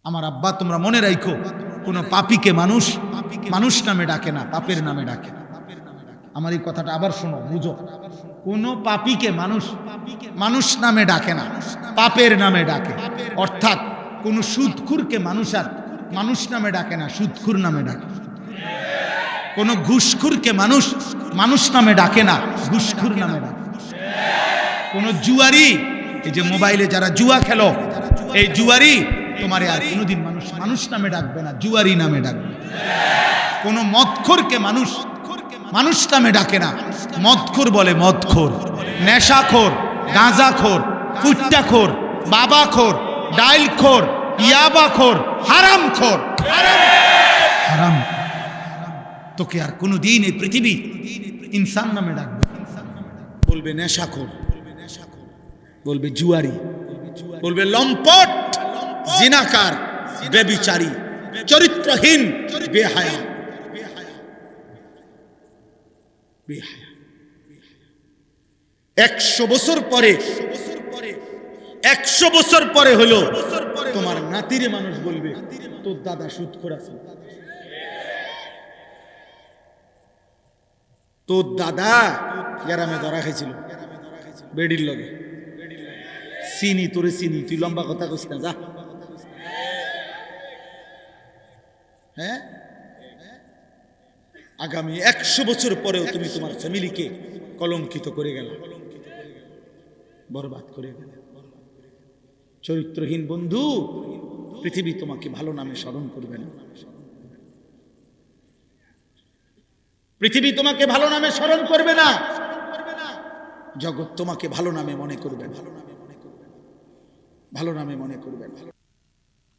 আমার আব্বা তোমরা মনে রাখো, কোনো পাপীকে মানুষ মানুষ নামে ডাকে না, পাপের নামে ডাকে। আমার এই কথাটা আবার শোনো, বুঝো। কোনো পাপীকে মানুষ মানুষ নামে ডাকে না, পাপের নামে ডাকে। অর্থাৎ কোনো সুদখুরকে মানুষ আর মানুষ নামে ডাকে না, সুদখুর নামে ডাকে। কোনো ঘুষখুরকে মানুষ মানুষ নামে ডাকে না, ঘুষখুর নামে ডাকে। কোনো জুয়ারি, এই যে মোবাইলে যারা জুয়া খেলো, এই জুয়ারি তোমারে আর কোনোদিন মানুষ মানুষ নামে ডাকবে না, জুয়ারি নামে ডাকবে। কোনো মদখোরকে মানুষ মানুষ নামে ডাকে না, মদখোর বলে মদখোর, নেশাখোর, গাঁজাখোর, ফুট্টাখোর, বাবাখোর, ডাইলখোর, ইয়াবাখোর, হারামখোর। হারাম তোকে আর কোনোদিন এই পৃথিবী ইনসান নামে ডাকবে, বলবে নেশাখোর, বলবে জুয়ারি, বলবে লম্পট, জিনাকার, বেবিচারী, চরিত্রহীন, বেহায়া। 100 বছর পরে, 100 বছর পরে হলো তোমার নাতিরে মানুষ বলবে তোর দাদা সুদখোর আছে, তোর দাদা গ্রামে ধরা খাইছিল বেডির লগে, চিনি তোরে চিনি, তুই লম্বা কথা কইস না, যা। হ্যাঁ, আগামী 100 বছর পরেও তুমি তোমার ফ্যামিলিকে কলঙ্কিত করে গেল, বরবাদ করে গেল। চরিত্রহীন বন্ধু, পৃথিবী তোমাকে ভালো নামে স্মরণ করবে না, পৃথিবী তোমাকে ভালো নামে স্মরণ করবে না, জগৎ তোমাকে ভালো নামে মনে করবে, ভালো নামে মনে করবে।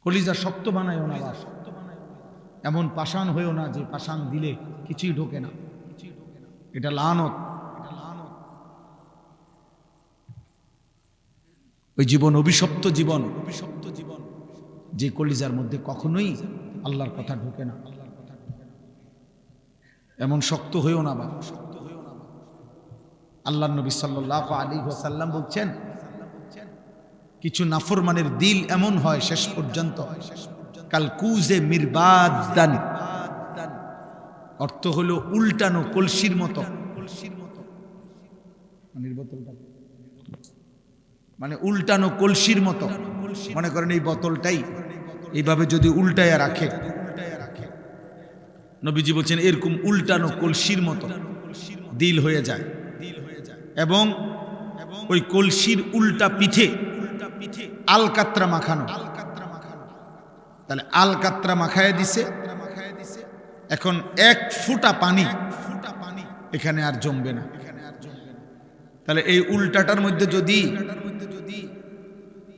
কলিজা শক্ত বানায়ও না, এমন পাষাণ হয়েও না যে পাষাণ দিলে কিছুই ঢোকে না, এটা লানত। ওই জীবন অভিশপ্ত জীবন, যে কলিজার মধ্যে কখনোই আল্লাহর কথা ঢোকে না, এমন শক্ত হয়েও না। আল্লাহর নবী সাল্লাল্লাহু আলাইহি ওয়াসাল্লাম বলছেন, কিছু নাফরমানের দিল এমন হয় শেষ পর্যন্ত কালকুজে মিরবাদান, অর্থ হলো উল্টানো কলসির মতো, মানে উল্টানো কলসির মতো। মনে করেন এই বোতলটাই এইভাবে যদি উল্টায়া রাখে, নবীজি বলছেন এরকম উল্টানো কলসির মতো দিল হয়ে যায়, এবং ওই কলসির উল্টা পিঠে আলকাত্রা মাখানো। তাহলে আলকাত্রা মাখায় দিছে, এখন 1 ফোঁটা পানি এখানে আর জমবে না। তাহলে এই উল্টাটার মধ্যে যদি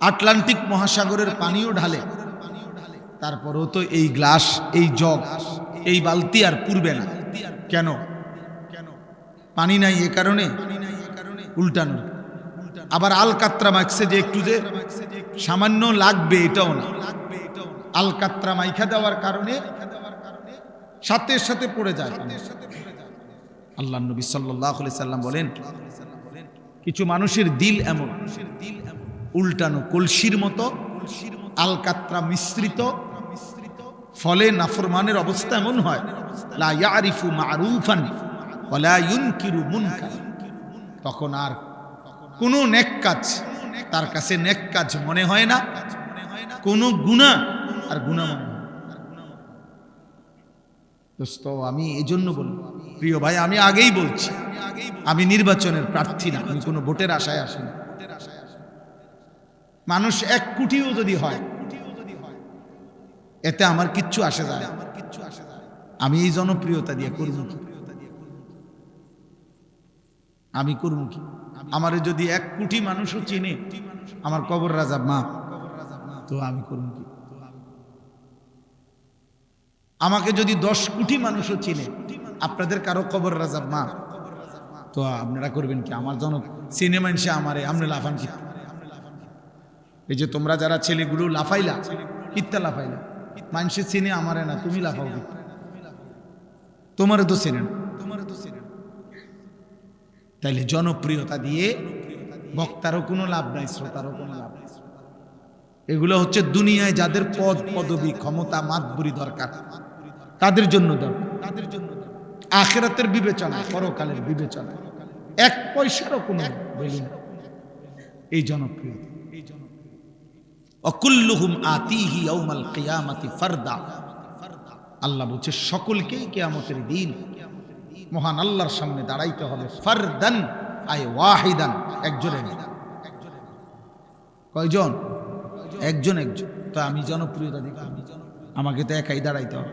আটলান্টিক মহাসাগরের পানিও ঢালে, তারপরেও তো এই গ্লাস, এই জগ, এই বালতি আর পুরবে না। কেন? পানি নাই, এ কারণে উল্টানো। আবার আলকাত্রা মাখছে যে একটু যে সামান্য লাগবে, এটাও না। আলকাত্রা মাইখা দেওয়ার কারণে সাথে সাথে পড়ে যায়। আল্লাহর নবী সাল্লাল্লাহু আলাইহি সাল্লাম বলেন, কিছু মানুষের দিল এমন উল্টানো কলসির মতো, আলকাত্রা মিশ্রিত, ফলে নাফরমানের অবস্থা এমন হয়, লা ইয়ারিফু মারুফান ওয়া লা ইউনকিরু মুনকার। তখন আর কোনো নেক কাজ তার কাছে নেক কাজ মনে হয় না, কোনো গুনাহ আর গুনাহ মনে হয়। দোস্ত, আমি এই জন্য বলবো, প্রিয় ভাই, আমি আগেই বলছি, আমি নির্বাচনের প্রার্থী না, আমি কোনো ভোটের আশায় আসি না। মানুষ 1 কোটিও যদি হয়, এতে আমার কিচ্ছু আসে যায়। আমি এই জনপ্রিয়তা দিয়ে করব কি? আমি করব কি? আমারে যদি 1 কোটি মানুষও চিনে, আমার কবর রাজাব মা, তো আমি করব কি? আমাকে যদি 10 কোটি মানুষও চিনে, আপনাদের কারো কবর রাজাব মা, তো আপনারা করবেন কি? আমার জন চিনে মানুষে আমারে, আপনি লাফান কি? এই যে তোমরা যারা ছেলেগুলো লাফাইলা, কিত্তা লাফাইলা, মানুষে চিনে আমারে না, তুমি লাফাও কি? তোমারে তো চিনে না। তাইলে জনপ্রিয়তা দিয়ে বক্তারও কোনো লাভ নাই, শ্রোতারও কোনো লাভ নাই। এগুলো হচ্ছে দুনিয়ায় যাদের পদ পদবি ক্ষমতা মাতবুরি দরকার তাদের জন্য দাও, আখিরাতের বিবেচনা পরকালের বিবেচনা এক পয়সারও কোনো ভ্যালু নেই এই জনপ্রিয়তা। অকুল্লুহুম আতিহি ইয়াউমাল কিয়ামাতি ফারদা, আল্লাহ বলছে সকলকেই কিয়ামতের দিন মহান আল্লাহর সামনে দাঁড়াইতে হবে। ফারদান আয় ওয়াহিদান, একজন একজন। কয়জন? একজন একজন। তো আমি জনপ্রিয়তা দেখি, আমাকে তো একাই দাঁড়াইতে হবে,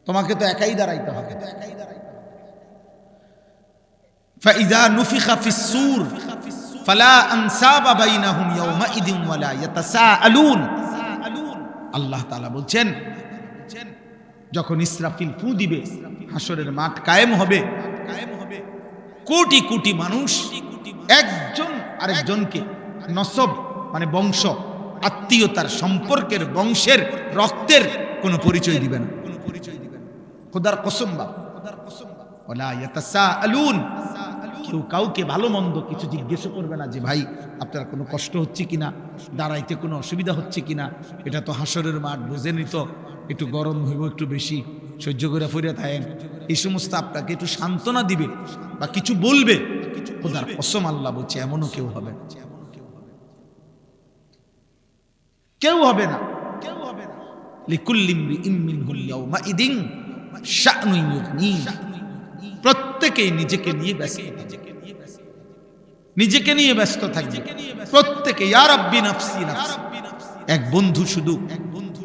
তোমাকে তো একাই দাঁড়াইতে হবে। ফাইযা নুফিখা ফিস-সূর ফালা আনসাবা বাইনাহুম ইয়াওমাইদিন ওয়ালা ইয়াতাসাআলুন। আল্লাহ তাআলা বলছেন যখন ইসরাফিল ফু দিবে হাসরের মাঠ কায়েম হবে, কোটি কোটি মানুষ একজন আরেকজনকে নসব মানে বংশ আত্মীয়তার সম্পর্কের বংশের রক্তের কোনো পরিচয় দিবে না। খোদার কসম বা ওয়ালা ইয়াতাসাআলুন, কেউ কাউকে ভালো মন্দ কিছু জিজ্ঞেস করবে না যে ভাই আপনার কোনো কষ্ট হচ্ছে কিনা, দাঁড়াইতে কোনো অসুবিধা হচ্ছে কিনা। এটা তো হাসরের মাঠ, বুঝেনি তো, একটু গরম হইব, একটু বেশি সহ্য করে ফিরে থাকেন, এই সমস্ত আপনাকে একটু সান্ত্বনা দিবে বা কিছু বলবে। খোদার কসম আল্লাহ বলছে এমনও কেউ হবে না, কেউ হবে না। লিকুল্লি ইমরিইম মিনহুল ইয়াওমাইদিন শা'নুন ইউগনি, প্রত্যেকেই নিজেকে নিয়ে ব্যস্ত, নিজেকে নিয়ে ব্যস্ত থাকবে প্রত্যেকে। ইয়া রাব্বি নাফসি নাফসি, এক বন্ধু শুধু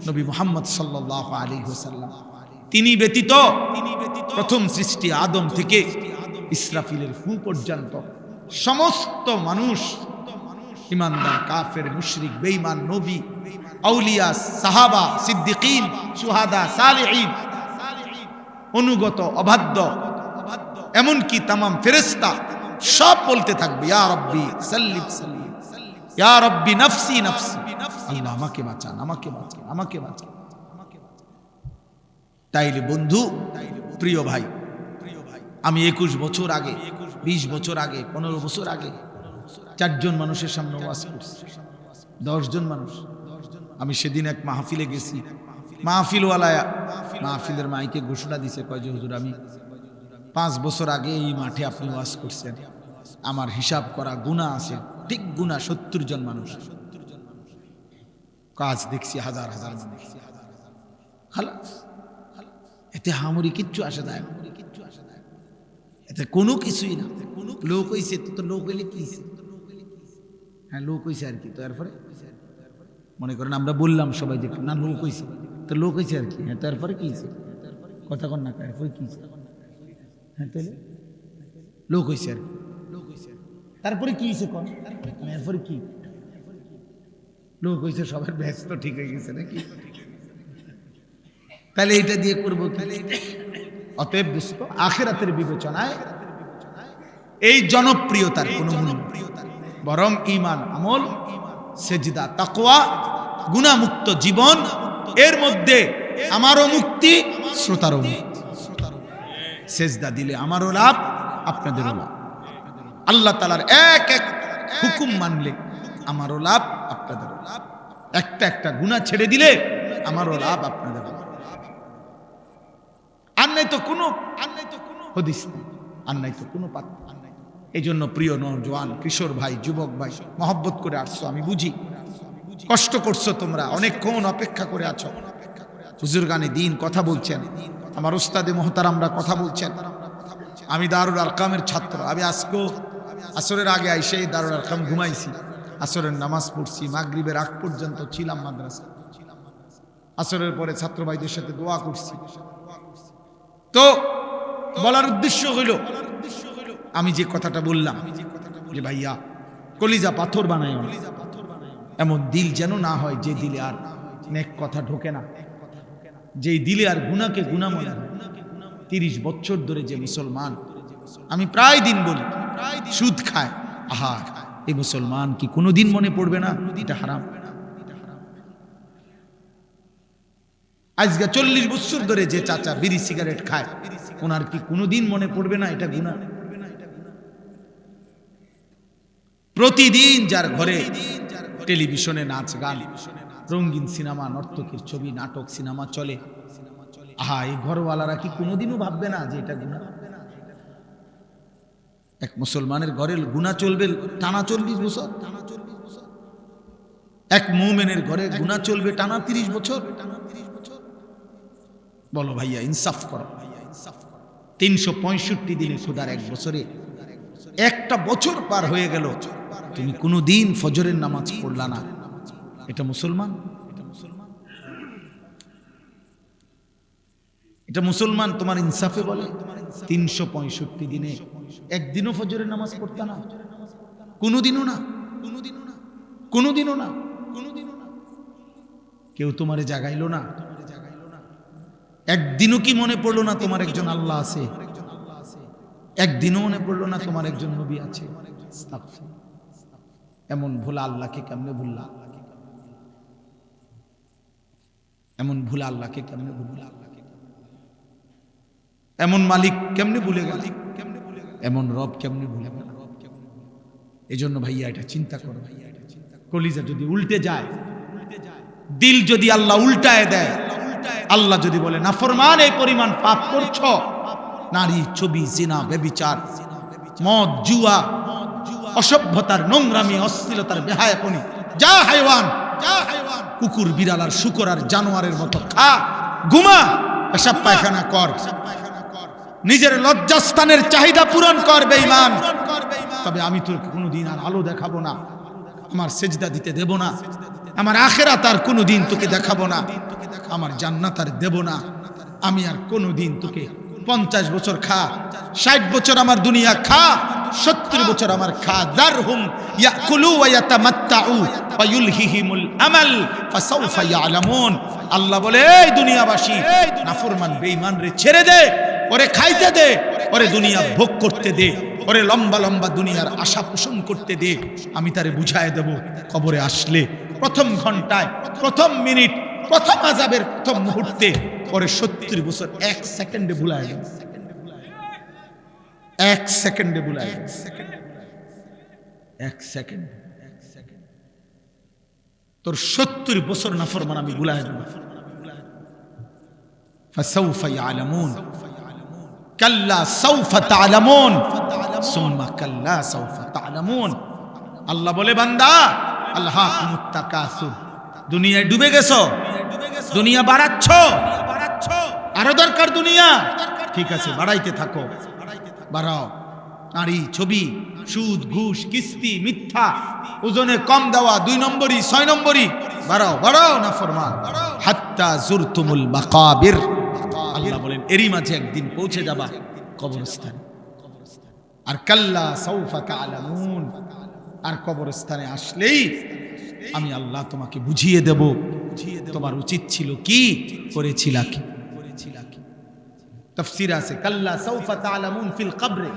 নবী মুহাম্মদ সাল্লাল্লাহু আলাইহি ওয়াসাল্লাম, তিনি ব্যতীত প্রথম সৃষ্টি আদম থেকে ইসরাফিলের ফু পর্যন্ত সমস্ত মানুষ, ইমানদার কাফের মুশরিক বেঈমান নবী আউলিয়া সাহাবা সিদ্দিকিন শুহাদা সালেহিন অনুগত অবাধ্য এমনকি তামাম ফেরেশতা সব বলতে থাকবে ইয়া রাব্বি সাল্লিম সাল্লিম, ইয়া রাব্বি নাফসি নাফসি, আল্লাহ আমাকে বাঁচান, আমাকে বাঁচান, আমাকে বাঁচান। তাইলে বন্ধু, প্রিয় ভাই, আমি 21 বছর আগে, 20 বছর আগে, 15 বছর আগে চারজন মানুষের সামনে ওয়াজ করছি, 10 জন মানুষ। আমি সেদিন এক মাহফিলে গেছি, মাহফিলওয়ালা মাহফিলের মাইকে ঘোষণা দিছে, কয় যে হুজুর আমি 5 বছর আগে এই মাঠে আপনি ওয়াজ করছেন, আমার হিসাব করা গুনাহ আছে, ঠিক গুনাহ 70 জন মানুষ। কাজ দেখছি হাজার হাজার মানুষ, খালাস। এতে হামুরি কিচ্ছু আসে যায় না, এতে কোনো কিছুই না। লোক হইছে তো লোক হইলে কি, হ্যাঁ লোক হইছে আর কি। তো এরপরে মনে করেন আমরা বললাম সবাই যে না লোক হইছে, তো লোক হইছে আর কি। হ্যাঁ তারপরে কি হইছে, কথা কন না, এরপরে কি হইছে? হ্যাঁ তাহলে লোক হইছে আর কি, তারপরে কি হইছে কন, এরপরে কি লোক হইছে, সবার ব্যস্ত ঠিক হয়ে গেছে নাকি? তাহলে এটা দিয়ে করবো কি? অতএব দোস্ত, আখিরাতের বিবেচনায় এই জনপ্রিয়তার কোনো মূল্য নেই, বরং ঈমান, আমল, সেজদা, তাকওয়া, গুনাহমুক্ত জীবন, এর মধ্যে আমারও মুক্তি, শ্রোতারও মুক্তি। সেজদা দিলে আমারও লাভ, আপনাদেরও লাভ। আল্লাহ তাআলার এক এক হুকুম মানলে আমারও লাভ, আপনাদেরও লাভ। একটা একটা গুনাহ ছেড়ে দিলে আমারও লাভ, আপনাদেরও লাভ। আর নাই তো কোনো হদিস নেই, আর নাই তো কোনো পাত্র। এই জন্য প্রিয় নওজোয়ান, কিশোর ভাই, যুবক ভাই, মহব্বত করে আসছো, আমি বুঝি কষ্ট করছো, তোমরা অনেকক্ষণ অপেক্ষা করে আছো। বুজুর্গানে দিন কথা বলছেন, আমার উস্তাদে মোহতারামরা কথা বলছেন। আমি দারুল আরকামের ছাত্র, আমি আজকেও আসরের আগে আইসে দারুল আরকাম ঘুমাইছি, আসরের নামাজ পড়ছি, মাগরিবের আগ পর্যন্ত ছিলাম মাদ্রাসা, আসরের পরে ছাত্র ভাইদের সাথে দোয়া করছি। তো বলার উদ্দেশ্য হইল, আমি যে কথাটা বললাম যে ভাইয়া কলিজা পাথর বানায়, এমন দিল যেন না হয় যে দিলে আর নেক কথা ঢোকে না, যেই দিলে আর গুনাহকে গুনাহ মনে হয়। 30 বছর ধরে যে মুসলমান, আমি প্রায় দিন বলি সুদ খায়, আহা এই মুসলমান কি কোনোদিন মনে পড়বে না এটা হারাম? আজকে 40 বছর ধরে যে চাচা বিড়ি সিগারেট খায়, ওনার কি কোনোদিন মনে পড়বে না এটা গুনাহ? প্রতিদিন যার ঘরে টেলিভিশনে নাচ গান, রঙিন সিনেমা, নর্তকীর ছবি, নাটক, সিনেমা চলে। আহা, এই ঘরওয়ালারা কি কোনোদিনও ভাববে না যে এটা গুনাহ? এক মুসলমানের ঘরে গুনাহ চলবে টানা 40 বছর, এক মুমিনের ঘরে গুনাহ চলবে টানা 30 বছর। বলো ভাইয়া, ইনসাফ করো। 365 দিনে খোদার এক বছরে একটা বছর পার হয়ে গেল, তুমি কোনোদিন ফজরের নামাজ পড়লা না। এটা মুসলমান? এটা মুসলমান তোমার ইনসাফে বলে? 365 দিনে একদিনও ফজরের নামাজ পড়তা না? কোনোদিনও না, কোনোদিনও না, কোনোদিনও না, কোনোদিনও না। কেউ তোমারে জাগাইলো না? একদিনও কি মনে পড়লো না তোমার একজন আল্লাহ আছে? একদিনও মনে পড়লো না তোমার একজন নবী আছে? এমন ভোলা আল্লাহকে কেমনে ভুললা? এমন ভুলা আল্লাহকে কেমনে ভুললা? এমন মালিক কেমনে ভুলে গেল? এমন রব কেমনে ভুলে গেল? এই জন্য ভাইয়া এটা চিন্তা করো। কলিজা যদি উল্টে যায়, দিল যদি আল্লাহ উল্টায় দেয়, আল্লাহ যদি বলে নাফরমান এই পরিমাণ পাপ করছ, নারী, ছবি, জিনা, ব্যভিচার, মদ, জুয়া, অসভ্যতার, নোংরামি, অশ্লীলতার, বেহায়াপনি, যা হাইওয়ান, কুকুর, বিড়াল আর শুকর আর জানোয়ারের মতো খা, ঘুমা, পেশাব পায়খানা কর, নিজের লজ্জাস্থানের চাহিদা পূরণ কর বেঈমান, তবে আমি তোর কোনোদিন আর আলো দেখাবো না, আমার সেজদা দিতে দেব না, আমার আখিরাত আর কোনোদিন তোকে দেখাবো না, আমার জান্নাত আর দেব না, আমি আর কোনোদিন তোকে 50 বছর খা, 60 বছর আমার দুনিয়া খা, 70 বছর আমার খা, দারহুম ইয়াকুলু ওয়া ইয়াতামাত্তাউ ওয়া ইউলহিহিমুল আমাল ফাসাউফা ইয়ালামুন। আল্লাহ বলে, এই দুনিয়াবাসী, নাফরমান বেঈমান রে ছেড়ে দে, ওরে খাইতে দে, ওরে দুনিয়া ভোগ করতে দে, ওরে লম্বা লম্বা দুনিয়ার আশা পোষণ করতে দে, আমি তারে বুঝায় দেব কবরে আসলে প্রথম ঘন্টায়, প্রথম মিনিট, প্রথম আযাবের প্রথম মুহূর্তে পরে 70 বছর 1 সেকেন্ডে ভুলায় গেল, 1 সেকেন্ডে ভুলায় গেল, 1 সেকেন্ড, তোর 70 বছর নাফরমান আমি ভুলায় দেব। ফাসাউফা ইয়ালামুন কাল্লা সাউফা তা'লামুন সুম্মা কাল্লা সাউফা তা'লামুন। আল্লাহ বলে, বান্দা, আল্লাহাকুমুত তাকাসুর, দুনিয়ায় ডুবে গেছো, দুনিয়া বাড়াচ্ছ, আরো দরকার দুনিয়া, ঠিক আছে বাড়াইতে থাকো, বাড়াও। নারী, ছবি, সুদ, ঘুষ, কিস্তি, মিথ্যা, ওজনে কম দেওয়া, 2 নম্বরই, 6 নম্বরই, বাড়াও বাড়াও না ফরমান, হাত্তা জুরতুমুল মাকাবির। আল্লাহ বলেন, এরই মাঝে একদিন পৌঁছে যাবা কবরস্থানে। আর কাল্লা সাউফা তা'লামুন, আর কবরস্থানে আসলেই আমি আল্লাহ তোমাকে বুঝিয়ে দেব তোমার উচিত ছিল কি, করেছিলা কি। তাফসীর আছে, কাল্লা সাউফা তা'লামুন ফিল কবরে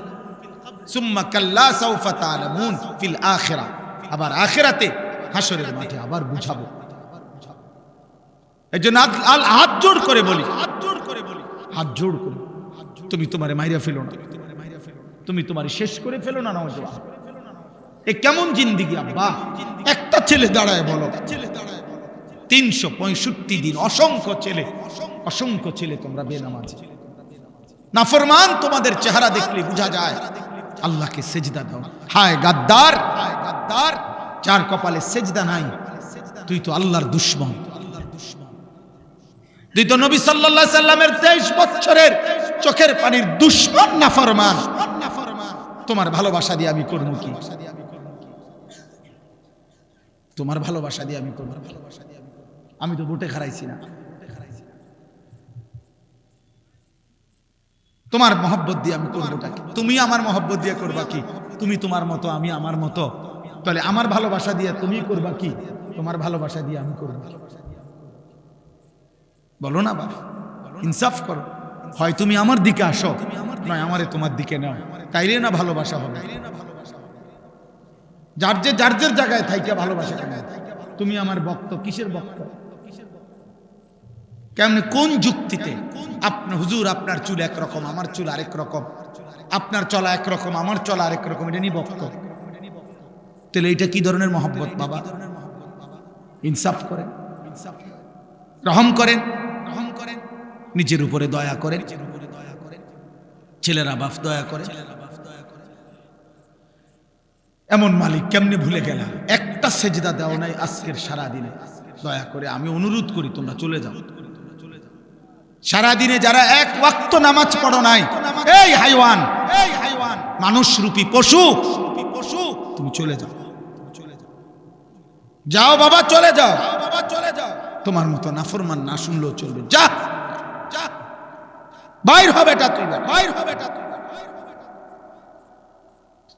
সুম্মা কাল্লা সাউফা তা'লামুন ফিল আখিরা। আবার আখিরাতে হাসরের মাঠে আবার বুঝাবো। এজন্য হাত জোড় করে বলি, হাত জোড় করে, তুমি তোমারে মাইরা ফেলো না, তুমি তোমারে শেষ করে ফেলো না। নওজোয়ান, এ কেমন জিন্দেগি আব্বা? একটা ছেলে দাঁড়ায় বলো, 365 দিন অসংখ্য ছেলে, অসংখ্য ছেলে তোমরা বেনামাজি, নাফরমান, তোমাদের চেহারা দেখলে বোঝা যায় আল্লাহকে সেজদা দাও। হায় গাদ্দার, হায় গাদ্দার, যার কপালে সেজদা নাই, তুই তো আল্লাহর দুশমন। তুই তো নবী সাল্লাল্লাহু আলাইহি সাল্লামের 23 বছরের চোখের পানির দুশমন, নাফরমান। তোমার ভালোবাসা দিয়ে আমি করব কি? তোমার ভালোবাসা দিয়ে আমি করব? আমি তো বুটে খারাইছি না। তোমার মহব্বত দিয়ে আমি করবোটা কি? তুমি আমার মহব্বত দিয়ে করবা কি? তুমি তোমার মতো, আমি আমার মতো, তাহলে আমার ভালোবাসা দিয়ে তুমি করবা কি? তোমার ভালোবাসা দিয়ে আমি করব? বলো না বাবা, ইনসাফ করো। হয় তুমি আমার দিকে আসো, নয় আমারে তোমার দিকে নাও, তাইলে না ভালোবাসা হবে। যার যে জায়গায় থাইকা ভালোবাসা কেন? তুমি আমার ভক্ত, কিসের ভক্ত? কেমনে, কোন যুক্তিতে? আপনার হুজুর, আপনার চুল একরকম, আমার চুল আরেক রকম, আপনার চলা একরকম, আমার চলা আরেক রকম, এটা নিয়ে ভক্ত? তাহলে এটা কি ধরনের মহব্বত বাবা? ইনসাফ করেন, রহম করেন, নিজের উপরে দয়া করেন, ছেলেরা বাপ দয়া করে। এমন মালিক কেমনে ভুলে গেলাম? একটা সেজদা দেওয়া নাই আজকের সারা দিনে। দয়া করে আমি অনুরোধ করি তোমরা চলে যাও। সারা দিনে যারা এক ওয়াক্ত নামাজ পড়ো নাই, এই হাইওয়ান, মানুষ রূপী পশু, তুমি চলে যাও, যাও বাবা চলে যাও, তোমার মতো নাফরমান না শুনলেও চলবে। যা বাইর হবে এটা, তুই বাইর হবে এটা,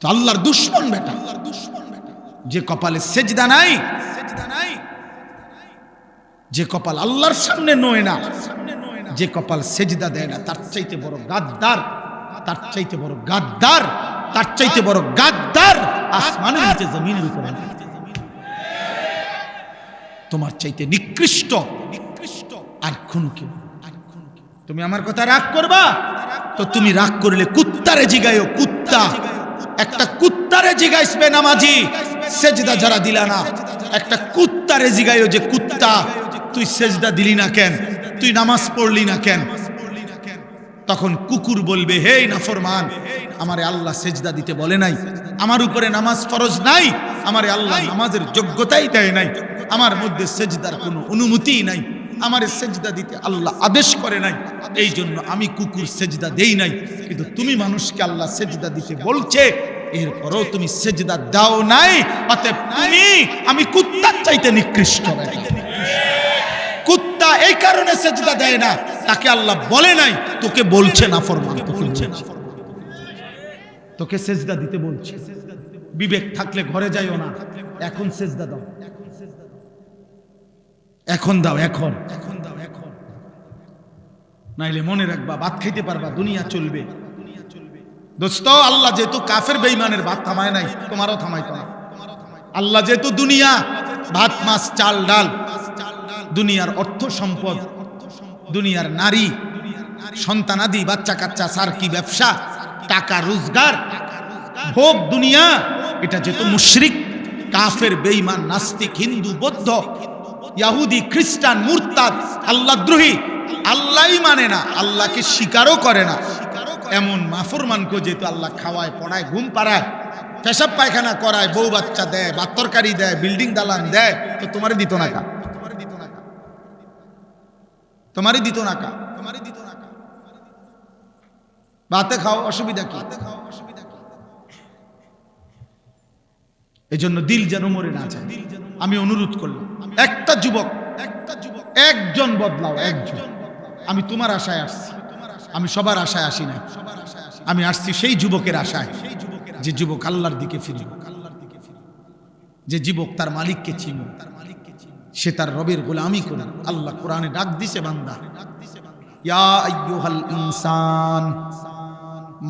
আল্লাহর দুশমন বেটা। যে কপালে সেজদা নাই, যে কপাল আল্লাহর সামনে নয় না, যে কপাল সেজদা দেয় না, তার চাইতে বড় গাদ্দার, তার চাইতে বড় গাদ্দার, তার চাইতে বড় গাদ্দার আসমানের নিচে জমিনের উপরে। তোমার চাইতে নিকৃষ্ট আর কোন কেউ। তুমি আমার কথা রাগ করবা তো তুমি রাগ করলে কুত্তারে জিগাইও। কুত্তা, একটা কুত্তারে জিগাইসবে নামাজি, সেজদা যারা দিলা না, একটা কুত্তারে জিগাইও যে কুত্তা তুই সেজদা দিলি না কেন, তুই নামাজ পড়লি না কেন? তখন কুকুর বলবে, হে নাফরমান, আমারে আল্লাহ সেজদা দিতে বলে নাই, আমার উপরে নামাজ ফরজ নাই, আমারে আল্লাহ নামাজের যোগ্যতাই দেয় নাই, আমার মধ্যে সেজদার কোনো অনুমতি নাই, আমারে সেজদা দিতে আল্লাহ আদেশ করে নাই, এই জন্য আমি কুকুর সেজদা দেই নাই। কিন্তু তুমি মানুষকে আল্লাহ সেজদা দিতে বলছে, এরপরও তুমি সেজদা দাও নাই, অতএব তুমি আমি কুত্তার চাইতে নিকৃষ্ট। কুত্তা এই কারণে সেজদা দেয় না, তাকে আল্লাহ বলে নাই, তোকে বলছে নাফরমান, তোকে সেজদা দিতে বলছে। বিবেক থাকলে ঘরে যাইও না, এখন সেজদা দাও, এখন দাও, এখন দাও, এখন নাইলে মনে রাখবা ভাত খাইতে পারবা, দুনিয়া চলবে। দোস্ত, আল্লাহ যেহেতু কাফের বেঈমানের ভাত থামায় নাই, তোমারও থামাইতো না। আল্লাহ যেহেতু দুনিয়া ভাত মাছ চাল ডাল, দুনিয়ার অর্থ সম্পদ, দুনিয়ার নারী সন্তানাদি, বাচ্চা কাচ্চা, সার্কি ব্যবসা, টাকা রোজগার, ভোগ দুনিয়া, এটা যেহেতু মুশরিক, কাফের, বেঈমান, নাস্তিক, হিন্দু, বৌদ্ধ, ইহুদি, খ্রিস্টান, মুরতাদ, আল্লাহদ্রোহী, আল্লাহই মানে না, আল্লাহকে স্বীকারও করে না, এমন নাফরমানকে যেহেতু আল্লাহ খাওয়ায়, পড়ায়, ঘুম পাড়ায়, পেশাব পায়খানা করায়, বউ বাচ্চা দেয়, ভাত তরকারি দেয়, বিল্ডিং দালান দেয়, তো তোমারই দিত না কা? তোমারই দিত না কা? ভাতে খাও, অসুবিধা কি? এই জন্য দিল যেন মরে না যায়। আমি অনুরোধ করলাম, একটা যুবক, একজন বদলাও, একজন। আমি তোমার আশায় আসছি, আমি সবার আশায় আসি না, আমি আসছি সেই যুবকের আশায়, যে যুবক আল্লাহর দিকে ফিরবে, যে যুবক তার মালিককে চিনবে, সে তার রবের গোলামি করে। আল্লাহ কোরআনে ডাক দিছে, বান্দা, ইয়া আইয়ুহাল ইনসান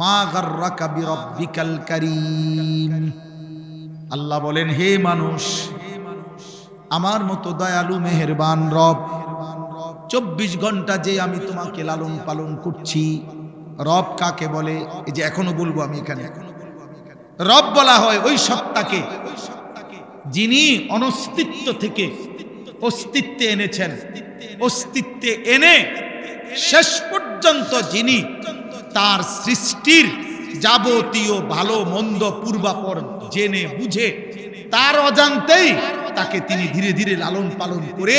মা গাররাকা বিরাব্বিকাল কারীম। আল্লাহ বলেন, হে মানুষ, আমার মতো দয়ালু মেহেরবান রব, 24 ঘন্টা যে আমি তোমাকে লালন পালন করছি। রব কাকে বলে? এই যে এখনো বলবো আমি এখানে, রব বলা হয় ওই সত্তাকে যিনি অনস্তিত্ব থেকে অস্তিত্বে এনেছেন, অস্তিত্বে এনে শেষ পর্যন্ত যিনি তার সৃষ্টির যাবতীয় ভালো মন্দ পূর্বাপর জেনে বুঝে তার অজান্তেই তাকে তিনি ধীরে ধীরে লালন পালন করে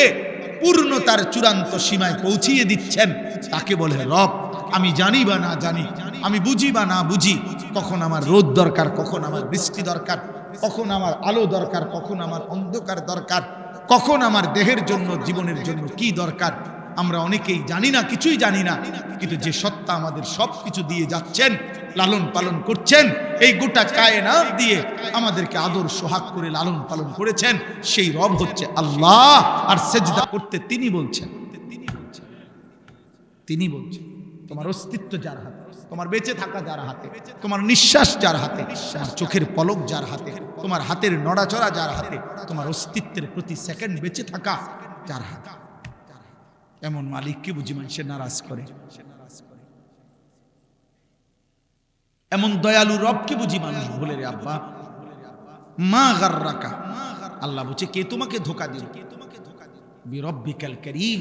পূর্ণতার চূড়ান্ত সীমায় পৌঁছিয়ে দিচ্ছেন, তাকে বলে রব। আমি জানি বা না জানি, আমি বুঝি বা না বুঝি, কখন আমার রোদ দরকার, কখন আমার বৃষ্টি দরকার, কখন আমার আলো দরকার, কখন আমার অন্ধকার দরকার, কখন আমার দেহের জন্য, জীবনের জন্য কি দরকার, আমরা অনেকেই জানি না, কিছুই জানি না। কিন্তু যে সত্তা আমাদের সব কিছু দিয়ে যাচ্ছেন, লালন পালন করছেন, এই গোটা কায়নাত দিয়ে আমাদেরকে আদর সোহাগ করে লালন পালন করেছেন, সেই রব হচ্ছে আল্লাহ। আর সেজদা করতে তিনি বলছেন, তিনি বলছেন। তোমার অস্তিত্ব যার হাতে, তোমার বেঁচে থাকা যার হাতে, তোমার নিঃশ্বাস যার হাতে, তোমার চোখের পলক যার হাতে, তোমার হাতের নড়াচড়া যার হাতে, তোমার অস্তিত্বের প্রতি সেকেন্ড বেঁচে থাকা যার হাতে, এমন মালিককে বুঝি মানুষের নারাজ করে? এমন দয়ালু রবকে বুঝি মানুষ বলে রে আব্বা? মা গাররাকা, আল্লাহ বলছে, কে তোমাকে ধোঁকা দিল? বিরব্বিকাল কারীম,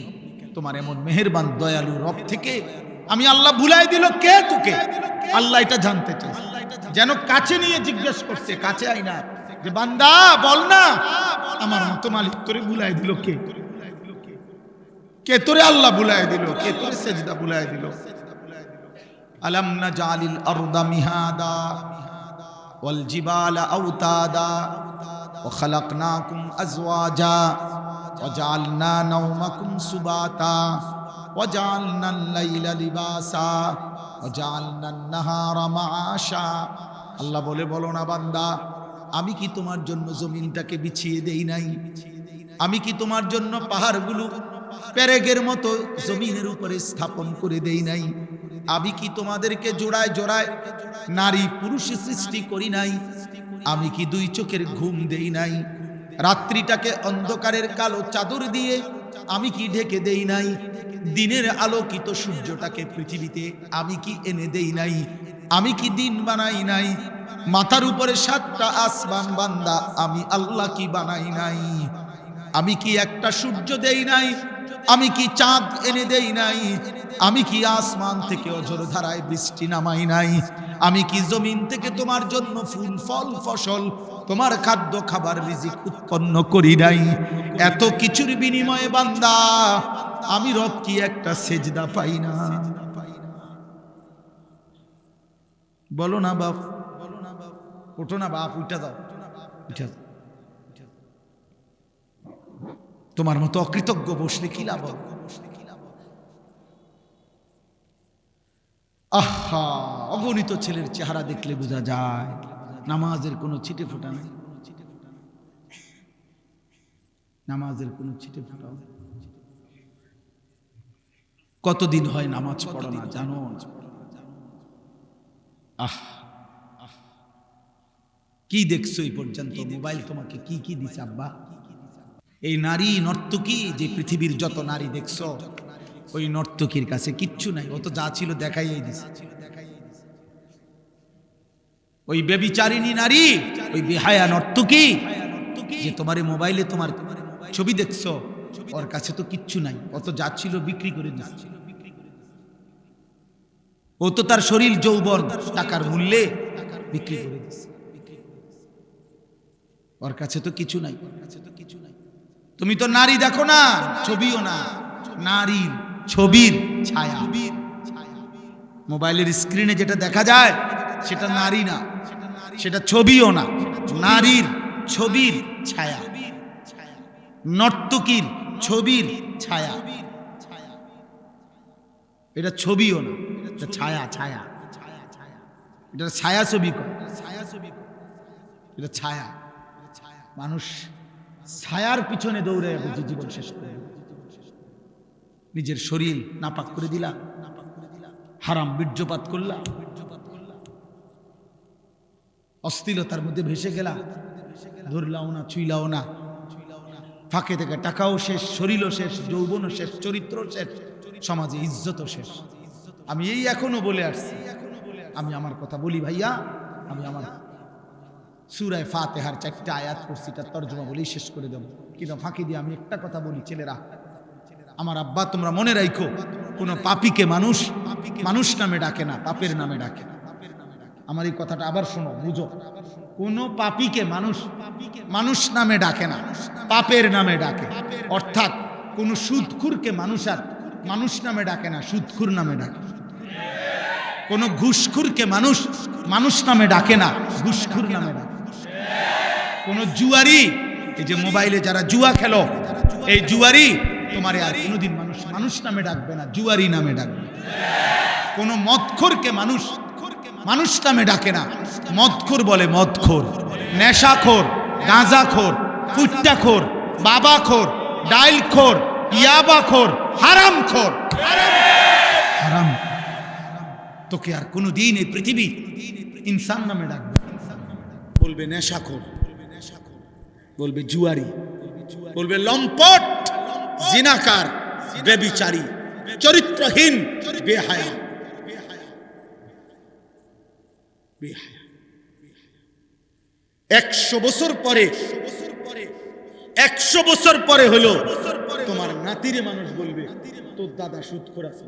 তোমার এমন মেহেরবান দয়ালু রব থেকে আমি আল্লাহ ভুলাই দিল কে তোকে। আল্লাহ এটা জানতে চাই, যেন কাছে নিয়ে জিজ্ঞেস করছে, কাছে আই না, যে বান্দা বল না আমার মতো মালিক তোরে ভুলাই দিল কে? কে তোরে আল্লাহ ভুলাই দিল? কে তোরে সেজদা ভুলাই দিল? আলাম নাজালিল আরদা মিহাদা ওয়াল জিবালা আওতাদা ওয়া খালাকনাকুম আজওয়াজা ওয়া জাআলনা নাওমাকুম সুবাতা ওয়া জাআলনাল লাইলা লিবাসা ওয়া জাআলনান নাহারা মাআশা। আল্লাহ বলে, বলো না বান্দা, আমি কি তোমার জন্য জমিনটাকে বিছিয়ে দেই নাই? আমি কি তোমার জন্য পাহাড়গুলো পেরেকের মতো জমিনের উপরে স্থাপন করে দেই নাই? আমি কি তোমাদেরকে জোড়ায় জোড়ায় নারী পুরুষ সৃষ্টি করি নাই? আমি কি দুই চোখের ঘুম দেই নাই? রাত্রিটাকে অন্ধকারের কালো চাদর দিয়ে আমি কি ঢেকে দেই নাই? দিনের আলোকিত সূর্যটাকে পৃথিবীতে আমি কি এনে দেই নাই? আমি কি দিন বানাই নাই? মাথার উপরে 7টা আসমান বান্দা আমি আল্লাহ কি বানাই নাই? আমি কি একটা সূর্য দেই নাই? আমি কি চাঁদ এনে দেই নাই? আমি কি আসমান থেকে অঝোর ধারায় বৃষ্টি নামাই নাই? আমি কি জমিন থেকে তোমার জন্য ফুল ফল ফসল, তোমার খাদ্য খাবার রিজিক উৎপন্ন করি নাই? এত কিছুর বিনিময়ে বান্দা আমি রব কি একটা সেজদা পাই না? বলো না বাপ, ওঠো না বাপ, উঠা যাও, উঠা যাও। তোমার মতো অকৃতজ্ঞ বসলে কি লাভ? আহা, অগণিত ছেলের চেহারা দেখলে বোঝা যায় নামাজের কোনো ছিটে ফোঁটা নেই, নামাজের কোনো ছিটে ফোঁটা। কতদিন হয় নামাজ পড়ো না জানো? আহ, কি দেখছো এই পর্যন্ত? মোবাইল তোমাকে কি কি দিছে আব্বা? এই নারী নর্তকী, যে পৃথিবীর যত নারী দেখছো, ওই নর্তকীর কাছে কিচ্ছু নাই। ও তো যা ছিল দেখাইয়াই দিছে। ওই ব্যভিচারিণী নারী, ওই বেহায়া নর্তকী যে তোমার এই মোবাইলে তোমার ছবি দেখছো, ওর কাছে তো কিচ্ছু নাই। ও তো যা ছিল বিক্রি করে দিচ্ছে। ও তো তার শরীর যৌবন টাকার মূল্যে বিক্রি করে দিচ্ছে। ওর কাছে তো কিছু নাই। তুমি তো নারী দেখো না, ছবিও না, নারীর ছবির ছায়া। মোবাইলের স্ক্রিনে যেটা দেখা যায় সেটা নারী না, সেটা ছবিও না, নারীর ছবির ছায়া, নর্তকীর ছবির ছায়া। এটা ছবিও না, এটা ছায়া। ছায়া, এটা ছায়া ছবি কর, এটা ছায়া। মানুষ ছায়ার পিছনে দৌড়ে বুঝি জীবন শেষ করে, নিজের শরীর নাপাক করে দিলা, হারাম বীর্যপাত করলা, অশ্লীলতার মধ্যে ভেসে গেলা, ধরলাও না, ছুইলাও না, ফাঁকে থেকে টাকাও শেষ, শরীরও শেষ, যৌবনও শেষ, চরিত্র শেষ, সমাজে ইজ্জতও শেষ। আমি এই এখনো বলে আসছি, আমি আমার কথা বলি ভাইয়া, আমি আমার সূরা ফাতিহার 4টা আয়াত পড়ছি, তার তর্জমা বলেই শেষ করে দেব। কিন্তু ফাঁকি দিয়ে আমি একটা কথা বলি, ছেলেরা, আমার আব্বা, তোমরা মনে রাখো, কোন পাপীকে মানুষ মানুষ নামে ডাকে না, পাপের নামে ডাকে। আমার এই কথাটা আবার শোনো, বুঝো। কোন পাপীকে মানুষ মানুষ নামে ডাকে না, পাপের নামে ডাকে। অর্থাৎ কোন সুদখুরকে মানুষ আর মানুষ নামে ডাকে না, সুদখুর নামে ডাকে। কোন ঘুষখুরকে মানুষ মানুষ নামে ডাকে না, ঘুষখুর নামে ডাকে। কোন জুয়ারি, এই যে মোবাইলে যারা জুয়া খেলো, এই জুয়ারি তোমারে আর কোনোদিন মানুষ মানুষ নামে ডাকবে না, জুয়ারি নামে ডাকবে। কোন মদখোরকে মানুষ মানুষ নামে ডাকে না, মদখোর বলে মদখোর, নেশাখোর, গাঁজাখোর, ফুট্টাখোর, বাবাখোর, ডাইলখোর, ইয়াবাখোর, হারামখোর। হারাম তোকে আর কোনোদিন এই পৃথিবী ইনসান নামে ডাকবে, বলবে নেশাখোর, বলবে জুয়ারি, বলবে লম্পট, জিনাকার, ব্যভিচারী, চরিত্রহীন, বেহায়া। 100 বছর পরে, 100 বছর পরে হলো তোমার নাতিরে মানুষ বলবে তোর দাদা সুদখোর আছে,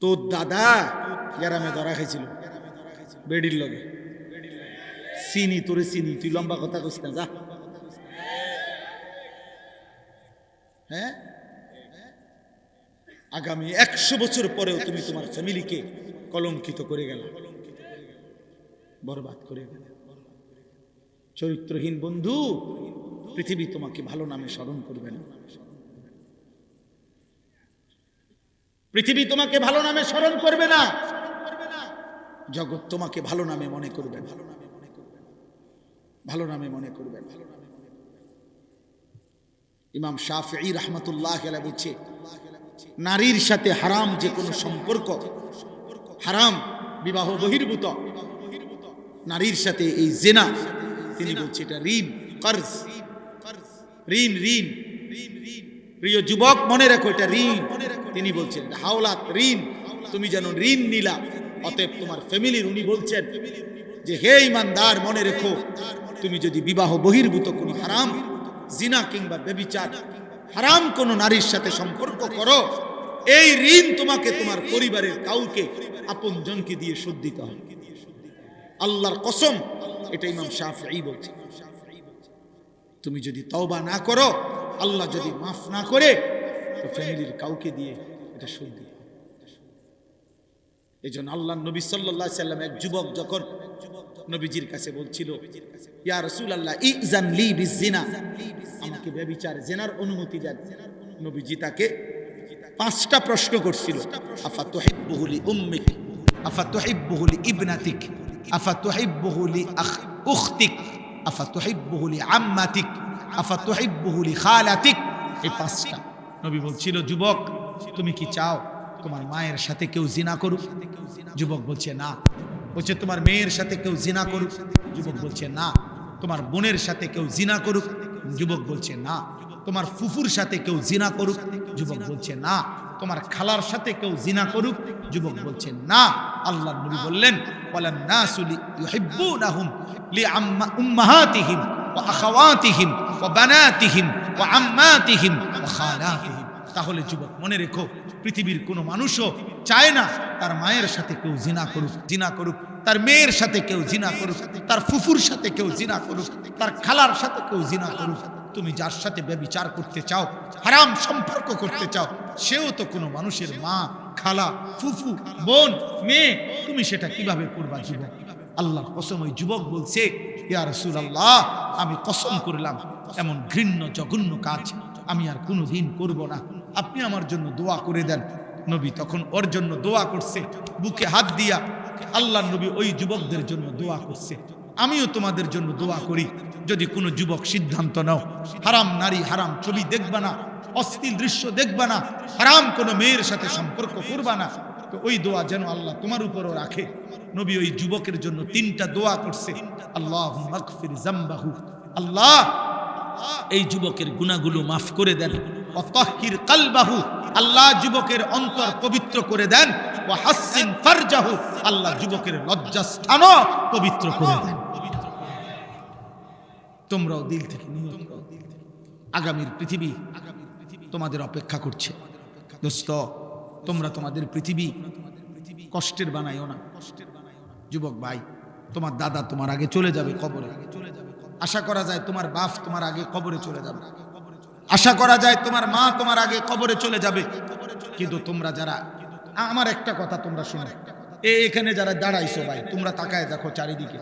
তোর দাদা গ্রামে ধরা খাইছিল বেডির লগে, চিনি তোরে চিনি, তুই লম্বা কথা কইস না যা। হ্যাঁ, আগামী 100 বছর পরেও তুমি তোমার ফ্যামিলিকে কলঙ্কিত করে গেল, বরবাদ করে গেল। চরিত্রহীন বন্ধু, পৃথিবী তোমাকে ভালো নামে স্মরণ করবে না, পৃথিবী তোমাকে ভালো নামে স্মরণ করবে না, জগৎ তোমাকে ভালো নামে মনে করবে, ভালো নামে মনে করবে। ইমাম শাফিঈ রাহমাতুল্লাহ আলাইহি বলছে, নারীর সাথে হারাম যে কোনো সম্পর্ক, হারাম বিবাহ বহির্ভূত নারীর সাথে এই জিনা, তিনি বলছে এটা ঋণ, কর্জ, ঋণ, ঋণ। প্রিয় যুবক মনে রাখো এটা ঋণ, তিনি বলছেন হাওলাত, ঋণ, তুমি যেন ঋণ নিলা। অতএব তোমার ফ্যামিলির উনি বলছেন যে হে ঈমানদার মনে রেখো, তুমি যদি বিবাহ বহির্ভূত কোনো হারাম, জিনা কিংবা ব্যভিচার, হারাম কোন নারীর সাথে সম্পর্ক করো, এই ঋণ তোমাকে তোমার পরিবারের কাউকে আপনজনকে দিয়ে শোধ দিতে হবে। আল্লাহর কসম, এটা ইমাম শাফিঈ বলছে। তুমি যদি তওবা না করো, আল্লাহ যদি মাফ না করে, তো ফ্যামিলির কাউকে দিয়ে এটা শোধ দিতে হবে। এই জন্য আল্লাহ নবী সাল্লাল্লাহু আলাইহি সাল্লাম, এক যুবক যখন নবীজির কাছে বলছিল, ইয়া রাসূলুল্লাহ ইযান লি বিজিনা, আমাকে ব্যভিচার জিনার অনুমতি দেন। নবীজি তাকে 5টা প্রশ্ন করছিল, আফা তুহিব্বুহু লি উম্মিক, আফা তুহিব্বুহু লি ইবনাতিক, আফা তুহিব্বুহু লি উখতিক, আফা তুহিব্বুহু লি আম্মাতিক, আফা তুহিব্বুহু লি খালাতিক। এই 5টা নবী বলছিল, যুবক তুমি কি চাও তোমার মায়ের সাথে কেউ জিনা করুক? যুবক বলছে না। বলছে তোমার মেয়ের সাথে কেউ জিনা করুক? যুবক বলছে না। তোমার বোনের সাথে কেউ জিনা করুক? যুবক বলছে না। তোমার ফুফুর সাথে কেউ জিনা করুক? যুবক বলছে না। তোমার খালার সাথে কেউ জিনা করুক? যুবক বলছে না। আল্লাহর নবী বললেন, ওয়ালান নাসু ইউহিব্বুনাহুম লিউম্মাহাতিহিম ওয়া আখাওয়াতিহিম ওয়া বানাতিহিম ওয়া আম্মাতিহিম ওয়া খালাতিহিম। তাহলে যুবক মনে রেখো, পৃথিবীর কোনো মানুষও চায় না তার মায়ের সাথে কেউ জিনা করুক, তার মেয়ের সাথে কেউ জিনা করুক, তার ফুফুর সাথে কেউ জিনা করুক, তার খালার সাথে কেউ জিনা করুক। তুমি যার সাথে ব্যভিচার করতে চাও, হারাম সম্পর্ক করতে চাও, সেও তো কোনো মানুষের মা, খালা, ফুফু, বোন, মেয়ে। তুমি সেটা কিভাবে করবা যুবক? আল্লাহর কসম, ওই যুবক বলছে, ইয়া রাসূলুল্লাহ আমি কসম করলাম এমন ঘৃণ্য জঘন্য কাজ আমি আর কোনোদিন করব না, আপনি আমার জন্য দোয়া করে দেন। নবী তখন ওর জন্য দোয়া করছে, বুকে হাত দিয়া আল্লাহর নবী ওই যুবকদের জন্য দোয়া করছে। আমিও তোমাদের জন্য দোয়া করি, যদি কোনো যুবক সিদ্ধান্ত নাও হারাম নারী, হারাম ছবি দেখবা না, অশ্লীল দৃশ্য দেখবা না, হারাম কোনো মেয়ের সাথে সম্পর্ক করবা না, তো ওই দোয়া যেন আল্লাহ তোমার উপরও রাখে। নবী ওই যুবকের জন্য 3টা দোয়া করছে, আল্লাহুম্মা মাগফির যামবাহু, আল্লাহ এই যুবকের গুনাহগুলো মাফ করে দেন, ওয়া তাহহির কলবাহু, আল্লাহ যুবকের অন্তর পবিত্র করে দেন, ওয়া হাসসিন ফারজাহু, আল্লাহ যুবকের লজ্জাস্থানও পবিত্র করে দেন। তোমরাও দিল থেকে নিয়ত করো, আগামীর পৃথিবী তোমাদের অপেক্ষা করছে। দোস্ত, তোমরা তোমাদের পৃথিবী কষ্টের বানাইও না। যুবক ভাই, তোমার দাদা তোমার আগে চলে যাবে কবরে, আশা করা যায় তোমার বাপ তোমার আগে কবরে চলে যাবে, আশা করা যায় তোমার মা তোমার আগে কবরে চলে যাবে। কিন্তু তোমরা যারা, আমার একটা কথা তোমরা শুনো, এখানে যারা দাঁড়াইছো ভাই, তোমরা তাকায় দেখো চারিদিকে,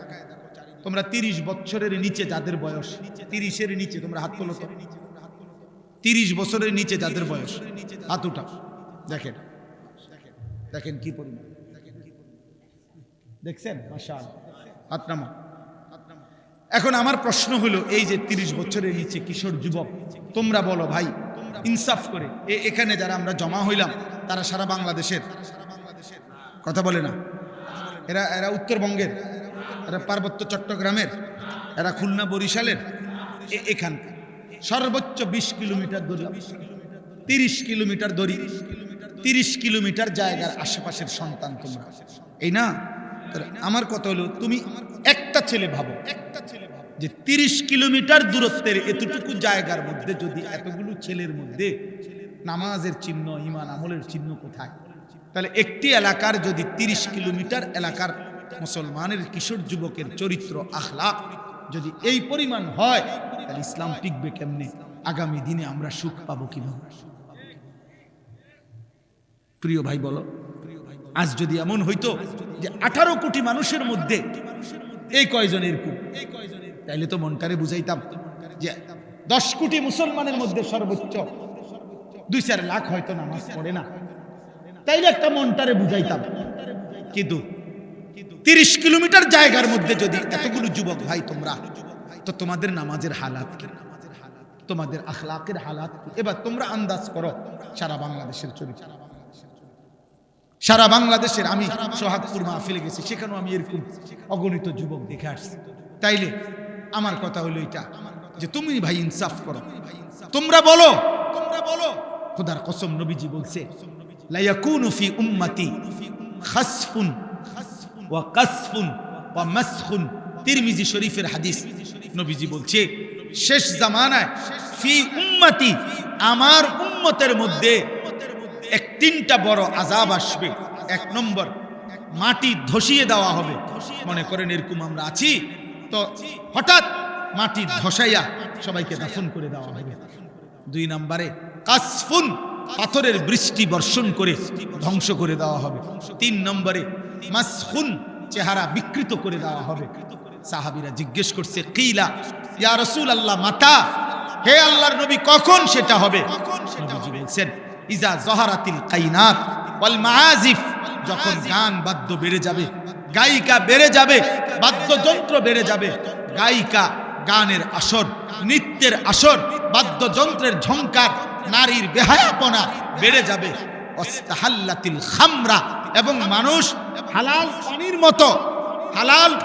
তোমরা 30 বছরের নিচে যাদের বয়স, 30-এর নিচে, তোমরা হাত তোলো তো, 30 বছরের নিচে যাদের বয়স, হাত উঠাও, দেখেন দেখেন কি পরিমাণ, দেখছেন? মাশাআল্লাহ, হাত নামা। এখন আমার প্রশ্ন হলো, এই যে 30 বছরের নিচে কিশোর যুবক, তোমরা বলো ভাই ইনসাফ করে, এখানে যারা আমরা জমা হইলাম তারা সারা বাংলাদেশের কথা বলে না, এরা উত্তরবঙ্গের, এরা পার্বত্য চট্টগ্রামের, এরা খুলনা বরিশালের, এখানকার সর্বোচ্চ 20 কিলোমিটার দূরে, 30 কিলোমিটার দূরে, 30 কিলোমিটার জায়গার আশেপাশের সন্তান তোমরা, এই না? আমার কথা হলো, তুমি একটা ছেলে ভাবো যে 30 কিলোমিটার দূরত্বের এতটুকু জায়গার মধ্যে যদি এতগুলো ছেলের মধ্যে নামাজের চিহ্ন, ঈমান আমলের চিহ্ন কোথায়? তাহলে একটি এলাকার যদি 30 কিলোমিটার এলাকার মুসলমানের কিশোর যুবকের চরিত্র, আখলাক যদি এই পরিমাণ হয়, তাহলে ইসলাম টিকবে কেমনে? আগামী দিনে আমরা সুখ পাবো কিভাবে? প্রিয় ভাই বলো, আজ যদি এমন হইতো যে 18 কোটি মানুষের মধ্যে এই কয়জন এরকম, তাইলে তো মনটারে বুঝাইতাম যে 10 কোটি মুসলমানের মধ্যে সর্বোচ্চ 2-4 লাখ হয়তো নামাজ পড়ে না, তাইলে একটা মনটারে বুঝাইতাম। কিন্তু 30 কিলোমিটার জায়গার মধ্যে যদি এতগুলো যুবক ভাই তোমরা, তো তোমাদের নামাজের হালাত কি, তোমাদের আখলাকের হালাত কি? এবার তোমরা আন্দাজ করো সারা বাংলাদেশের চরিত্র। সারা বাংলাদেশের, আমি সোহাগপুর মাহফিলে গেছি, সেখানেও আমি এরকম অগণিত যুবক দেখে আসছি। তাইলে আমার কথা হলো এটা যে তুমি ভাই ইনসাফ করো, তোমরা বলো খোদার কসম নবীজি বলছে লা ইয়াকুনু ফি উম্মতি খাসফুন ওয়া কাসফুন ওয়া মাসখুন, তিরমিজি শরীফের হাদিস। নবীজি বলছে শেষ জামানায় ফি উম্মতি, আমার উম্মতের মধ্যে 3টা বড় আযাব আসবে। 1 নম্বর, মাটি ধসিয়ে দেওয়া হবে। মনে করেন এরকম আমরা আছি, তো হঠাৎ মাটি ধসাইয়া সবাইকে দাফন করে দেওয়া হবে। 2 নম্বরে কাসফুন, পাথরের বৃষ্টি বর্ষণ করে ধ্বংস করে দেওয়া হবে। 3 নম্বরে মাসখুন, চেহারা বিকৃত করে দেওয়া হবে। সাহাবীরা জিজ্ঞেস করছে কিলা ইয়া রাসূলুল্লাহ মাতা, হে আল্লাহর নবী কখন সেটা হবে? নবীজি বলেন ইজা যহারাতিল কাইনাত ওয়াল মাআজিফ, যখন গান বাদ্য বেড়ে যাবে, গায়িকা বেড়ে যাবে, বাদ্যযন্ত্র বেড়ে যাবে, গায়িকা, গানের আসর, নৃত্যের আসর, বাদ্যযন্ত্রের ঝংকার, নারীর বেহায়াপনা বেড়ে যাবে। ওয়াস্তাহাল্লাতিল খামরা, এবং মানুষ হালাল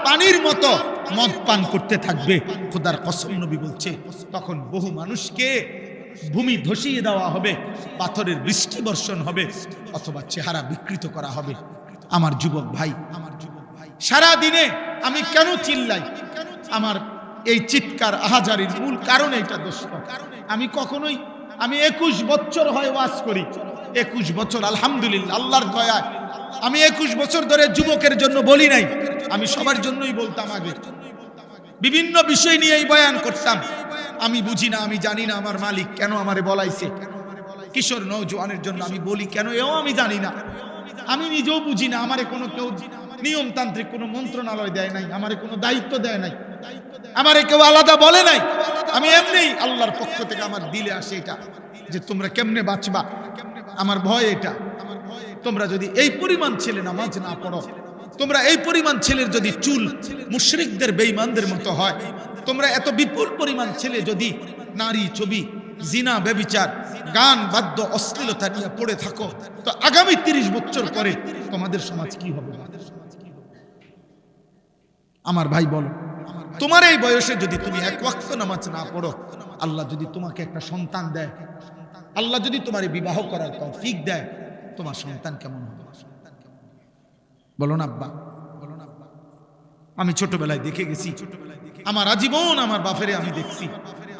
পানির মতো মদ পান করতে থাকবে। খোদার কসম নবী বলছে তখন বহু মানুষকে ভূমি ধসিয়ে দেওয়া হবে, পাথরের বৃষ্টি বর্ষণ হবে, অথবা চেহারা বিকৃত করা হবে। আমার যুবক ভাই, সারা দিনে আমি কেন চিল্লাই? আমার এই চিৎকার আহাজারির মূল কারণ এইটা দোস্ত। আমি 21 বছর হয় ওয়াজ করি, 21 বছর আলহামদুলিল্লাহ আল্লাহর দয়ায় আমি 21 বছর ধরে যুবকের জন্য বলি নাই, আমি সবার জন্যই বলতাম। আগে বিভিন্ন বিষয় নিয়েই বয়ান করতাম। আমি বুঝি না, আমি জানি না আমার মালিক কেন আমারে বলাইছে। কিশোর নওজোয়ানের জন্য আমি বলি কেন, এও আমি জানি না, আমি নিজেও বুঝি না। আমারে কোনো কেউ নিয়মতান্ত্রিক কোনো মন্ত্রণালয় দেয় নাই, আমারে কোনো দায়িত্ব দেয় নাই, আমারে কেউ আলাদা বলে নাই। আমি এমনিই আল্লাহর পক্ষ থেকে আমার দিলে আসে এটা যে তোমরা কেমনে বাঁচবা, আমার ভয় এটা। তোমরা যদি এই পরিমাণ ছেলে নামাজ না পড়ো, তোমরা এই পরিমাণ ছেলের যদি চুল মুশরিকদের বেঈমানদের মতো হয়, তোমরা এত বিপুল পরিমাণ ছেলে যদি নারী ছবি, জিনা, ব্যভিচার, গান বাদ্য, অশ্লীলতা নিয়ে পড়ে থাকো, তো আগামী 30 বছর পরে তোমাদের সমাজ কি হবে? আমার ভাই বলো, তোমার এই বয়সে যদি তুমি 1 ওয়াক্ত নামাজ না পড়ো, আল্লাহ যদি তোমাকে একটা সন্তান দেয়, আল্লাহ যদি তোমার বিবাহ করার তৌফিক দেয়, তোমার সন্তান কেমন হবে? বলো না আব্বা, আমি ছোটবেলায় দেখে গেছি, আমার আজীবন আমার বাপেরে আমি দেখছি।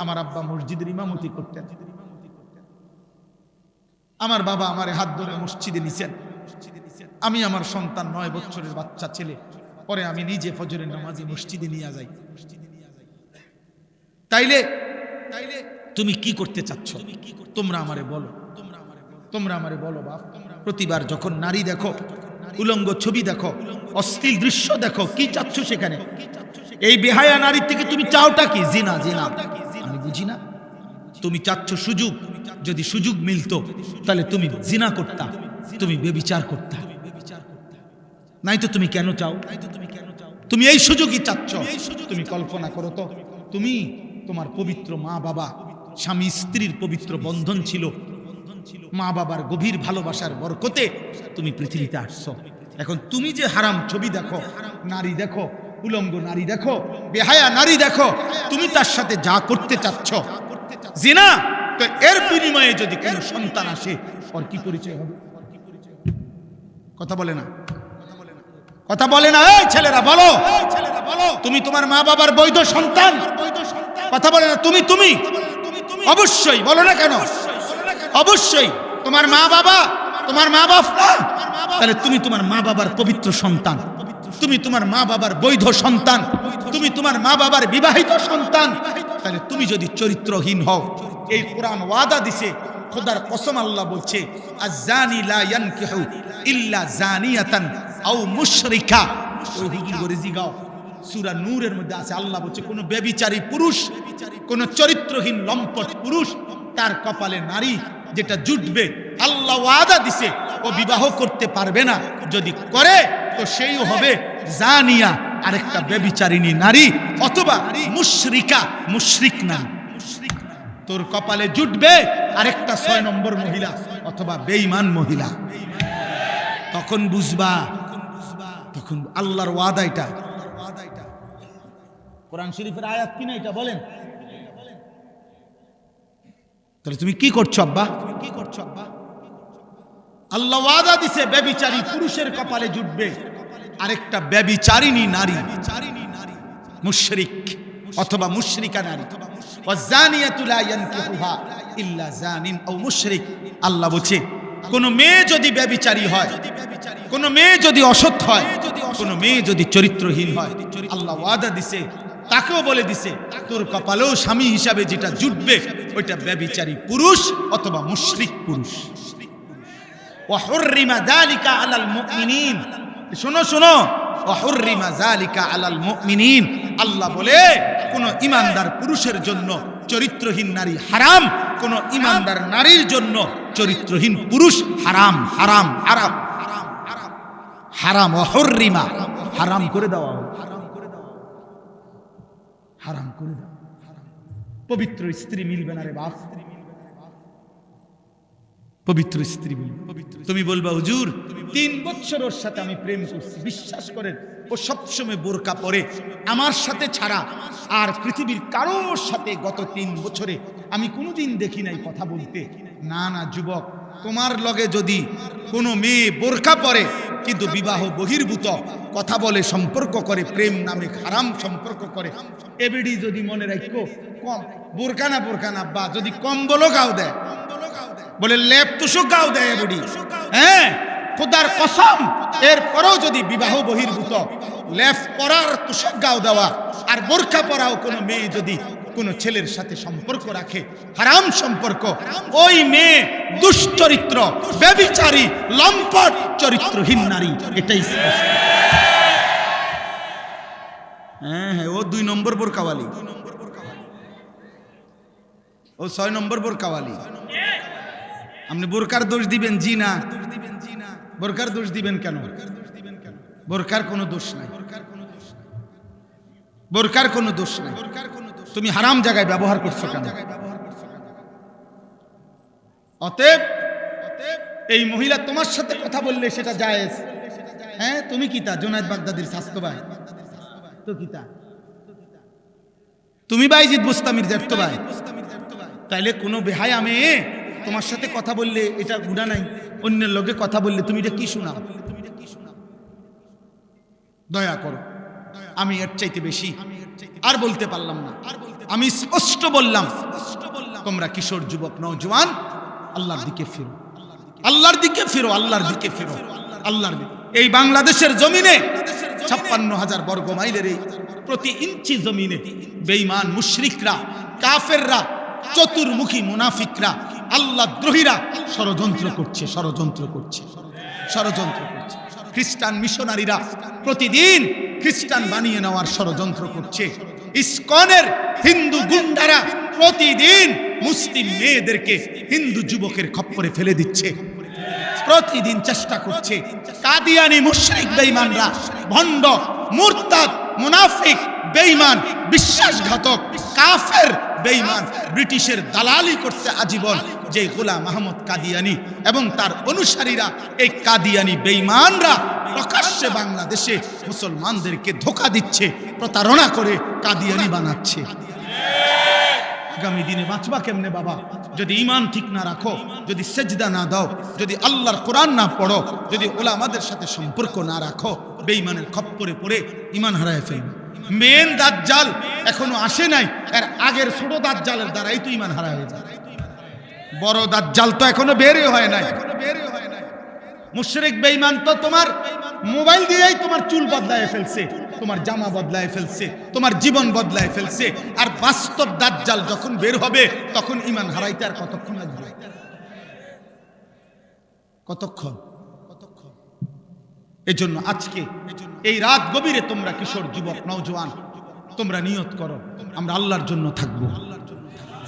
আমার আব্বা মসজিদের ইমামতি করতেন, আমার বাবা আমারে হাত ধরে মসজিদে নিছেন। আমি আমার সন্তান 9 বছরের বাচ্চা ছেলে, পরে আমি নিজে ফজরের নামাজে মসজিদে নিয়ে যাই। তাইলে তুমি কি করতে চাচ্ছ? তোমরা আমারে বলো বাপ। প্রতিবার যখন নারী দেখো, উলঙ্গ ছবি দেখো, অশ্লীল দৃশ্য দেখো, কি চাচ্ছ সেখানে? এই বেহায়া নারীর থেকে তুমি চাওটা কি? জিনা। আমি বুঝি না। তুমি চাচ্ছ সুযোগ, যদি সুযোগ মিলতো তাহলে তুমি জিনা করতা, তুমি ব্যভিচার করতা। নাই তো তুমি কেন চাও? তুমি এই সুযোগই চাচ্ছ। তুমি কল্পনা করো তো, তুমি, তোমার পবিত্র মা বাবা, স্বামী স্ত্রীর পবিত্র বন্ধন ছিল, মা বাবার গভীর ভালোবাসার বরকতে তুমি পৃথিবীতে আসছো। এখন তুমি যে হারাম ছবি দেখো, নারী দেখো, উলঙ্গ নারী দেখো, বেহায়া নারী দেখো, তুমি তার সাথে যা করতে চাচ্ছ জিনা, তো এর বিনিময়ে যদি কোনো সন্তান আসে, ওর কি পরিচয় হবে? কথা বলে না, এই ছেলেরা বলো। তুমি তোমার মা বাবার বৈধ সন্তান? কথা বলে না। তুমি অবশ্যই বলো না কেন? অবশ্যই তোমার মা বাবা, তোমার মা বাপ না, তাহলে তুমি তোমার মা বাবার পবিত্র সন্তান, তুমি তোমার মা বাবার বৈধ সন্তান, তুমি তোমার মা বাবার বিবাহিত সন্তান। তাহলে তুমি যদি চরিত্রহীন হও, এই কোরআন ওয়াদা দিছে, খোদার কসম আল্লাহ বলছে, আয-জানি লা ইয়ানকিহু ইল্লা জানিয়াতান আও মুশরিকা। ওই হুজুর করে জিগাও, সূরা নূরের মধ্যে আছে, আল্লাহ বলছে কোন ব্যভিচারী পুরুষ, কোন চরিত্রহীন লম্পট পুরুষ, তার কপালে নারী যেটা জুটবে, আল্লাহ ওয়াদা দিছে ও বিবাহ করতে পারবে না। যদি করে তো সেইও হবে জানিয়া, আরেকটা ব্যভিচারিণী নারী, অথবা মুশরিকা, মুশরিক নারী। তোর কপালে জুটবে আরেকটা 6 নম্বর মহিলা অথবা বেঈমান মহিলা। তখন বুঝবা, তখন আল্লাহর ওয়াদা এটা। কোরআন শরীফের আয়াত কিনা এটা বলেন? তাহলে তুমি কি করছো আব্বা? আল্লাহ ওয়াদা দিছে ব্যভিচারী পুরুষের কপালে জুটবে আরেকটা ব্যভিচারিণী নারী, মুশরিক অথবা মুশরিকা নারী। ওয়াজানিয়াতু লা ইয়ানকিহুহা ইল্লা জানিন আও মুশরিক। আল্লাহ বলছে কোন মেয়ে যদি ব্যভিচারী হয়, কোন মেয়ে যদি অসৎ হয়, কোন মেয়ে যদি চরিত্রহীন হয়, আল্লাহ ওয়াদা দিছে, তাকেও বলে দিছে তোর কপালেও স্বামী হিসাবে যেটা জুটবে ওইটা ব্যভিচারী পুরুষ অথবা মুশরিক পুরুষ। ওয়া হুররিমা যালিকা আলাল মুমিনিন। শোনো শোনো, ওয়া হুররিমা যালিকা আলাল মুমিনিন। আল্লাহ বলে কোন ইমানদার পুরুষের জন্য চরিত্রহীন নারী হারাম, কোন ইমানদার নারীর জন্য চরিত্রহীন পুরুষ হারাম। হারাম হারাম হারাম, ওয়া হুররিমা, হারাম করে দেওয়া, হারাম করে দাও। পবিত্র স্ত্রী মিলবে না রে বাপ, পবিত্র স্ত্রী মিলবে। তুমি বলবা হুজুর 3 বছর ওর সাথে আমি প্রেম করছি, বিশ্বাস করেন ও সবসময় বোরকা পরে, আমার সাথে ছাড়া আর পৃথিবীর কারোর সাথে গত 3 বছরে আমি কোনোদিন দেখি নাই কথা বলতে। না না যুবক, তোমার লগে যদি কোনো মেয়ে বোরকা পরে কিন্তু বিবাহ বহির্ভূত কথা বলে, সম্পর্ক করে, প্রেম নামে হারাম সম্পর্ক করে, এবেডি যদি মনে রাখো কম বোরকা না বা যদি কম্বলও গাও দেয়, বলে লেপ তুষক গাও দেয় এবেডি, হ্যাঁ খোদার কসম, এরপরেও যদি বিবাহ বহির্ভূত লেপ পরার তুষক গাও দেওয়া আর বোরকা পরাও কোনো মেয়ে যদি কোন ছেলের সাথে সম্পর্ক রাখে, হারাম সম্পর্ক, ওই মেয়ে দুশ্চরিত্র, ব্যভিচারী, লম্পট, চরিত্রহীন নারী। এটাই স্পষ্ট। হ্যাঁ হ্যাঁ, ও 2 নম্বর বোরকাওয়ালি, ও 6 নম্বর বোরকাওয়ালি। আপনি বোরকার দোষ দিবেন? জি না। বোরকার দোষ দিবেন কেন? বোরকার কোনো দোষ নাই, বোরকার কোনো দোষ নাই। তুমি হারাম জায়গায় ব্যবহার করছো কেন? অতএব এই মহিলা তোমার সাথে কথা বললে সেটা জায়েজ। হ্যাঁ, তুমি কি তা জুনায়েদ বাগদাদির স্বাস্থ্য ভাই তো কি তা? তুমি বাইজিদ বুস্তামির জেঠতো ভাই, তাইলে কোনো বেহায়া মেয়ে তোমার সাথে কথা বললে এটা গুনাহ নাই, অন্যের লোকে কথা বললে তুমি এটা কি শোনাও? দয়া করো, আমি এর চাইতে বেশি আর বলতে পারলাম না। আমি স্পষ্ট বললাম, তোমরা কিশোর যুবক নওজোয়ান আল্লাহর দিকে ফিরো, আল্লাহর দিকে ফিরো, আল্লাহর দিকে ফিরো, আল্লাহর দিকে। এই বাংলাদেশের জমিনে 56,000 বর্গ মাইলের এই প্রতি ইঞ্চি জমিনে বেঈমান মুশরিকরা, কাফেররা, চতুর্মুখী মুনাফিকরা, আল্লাহ দ্রোহীরা ষড়যন্ত্র করছে, ষড়যন্ত্র করছে, ষড়যন্ত্র করছে। খ্রিস্টান মিশনারিরা প্রতিদিন খ্রিস্টান বানিয়ে নেওয়ার ষড়যন্ত্র করছে। ইসকনের হিন্দু গুন্ডারা প্রতিদিন মুসলিম মেয়েদেরকে হিন্দু যুবকের খপ্পরে ফেলে দিচ্ছে, প্রতিদিন চেষ্টা করছে। কাদিয়ানি মুশরিক বেঈমানরা, ভণ্ড, মুরতাদ, মুনাফিক, বেঈমান, বিশ্বাসঘাতক, কাফের, বেঈমান, ব্রিটিশের দালালি করছে আজীবন। যে গোলাম আহমদ কাদিয়ানি এবং তার অনুসারীরা, এই কাদিয়ানি বেঈমানরা প্রকাশ্যে বাংলাদেশে মুসলমানদেরকে ধোঁকা দিচ্ছে, প্রতারণা করে কাদিয়ানি বানাচ্ছে। আগামী দিনে বাঁচবা কেমনে বাবা যদি ঈমান ঠিক না রাখো, যদি সেজদা না দাও, যদি আল্লাহর কোরআন না পড়ো, যদি উলামাদের সাথে সম্পর্ক না রাখো? বেঈমানের খপ্পরে পড়ে ঈমান হারায় ফেলবে। মেন দাজ্জাল এখনো আসে নাই, এর আগের ছোট দাজ্জালের দ্বারাই তো ঈমান হারা হয়ে যায়। বড় দাজ্জাল তো এখনো বেরই হয় নাই। মুশরিক বেঈমান তো তোমার মোবাইল দিয়েই তোমার চুল বদলায় ফেলছে, তোমার জামা বদলায় ফেলছে, তোমার জীবন বদলায় ফেলছে। আর বাস্তব দাজ্জাল যখন বের হবে তখন ঈমান হারাইতে আর কতক্ষণ লাগবে? কতক্ষণ? এজন্য আজকে এই রাত গভীরে তোমরা কিশোর যুবক নওজোয়ান তোমরা নিয়ত করো, আমরা আল্লাহর জন্য থাকবো।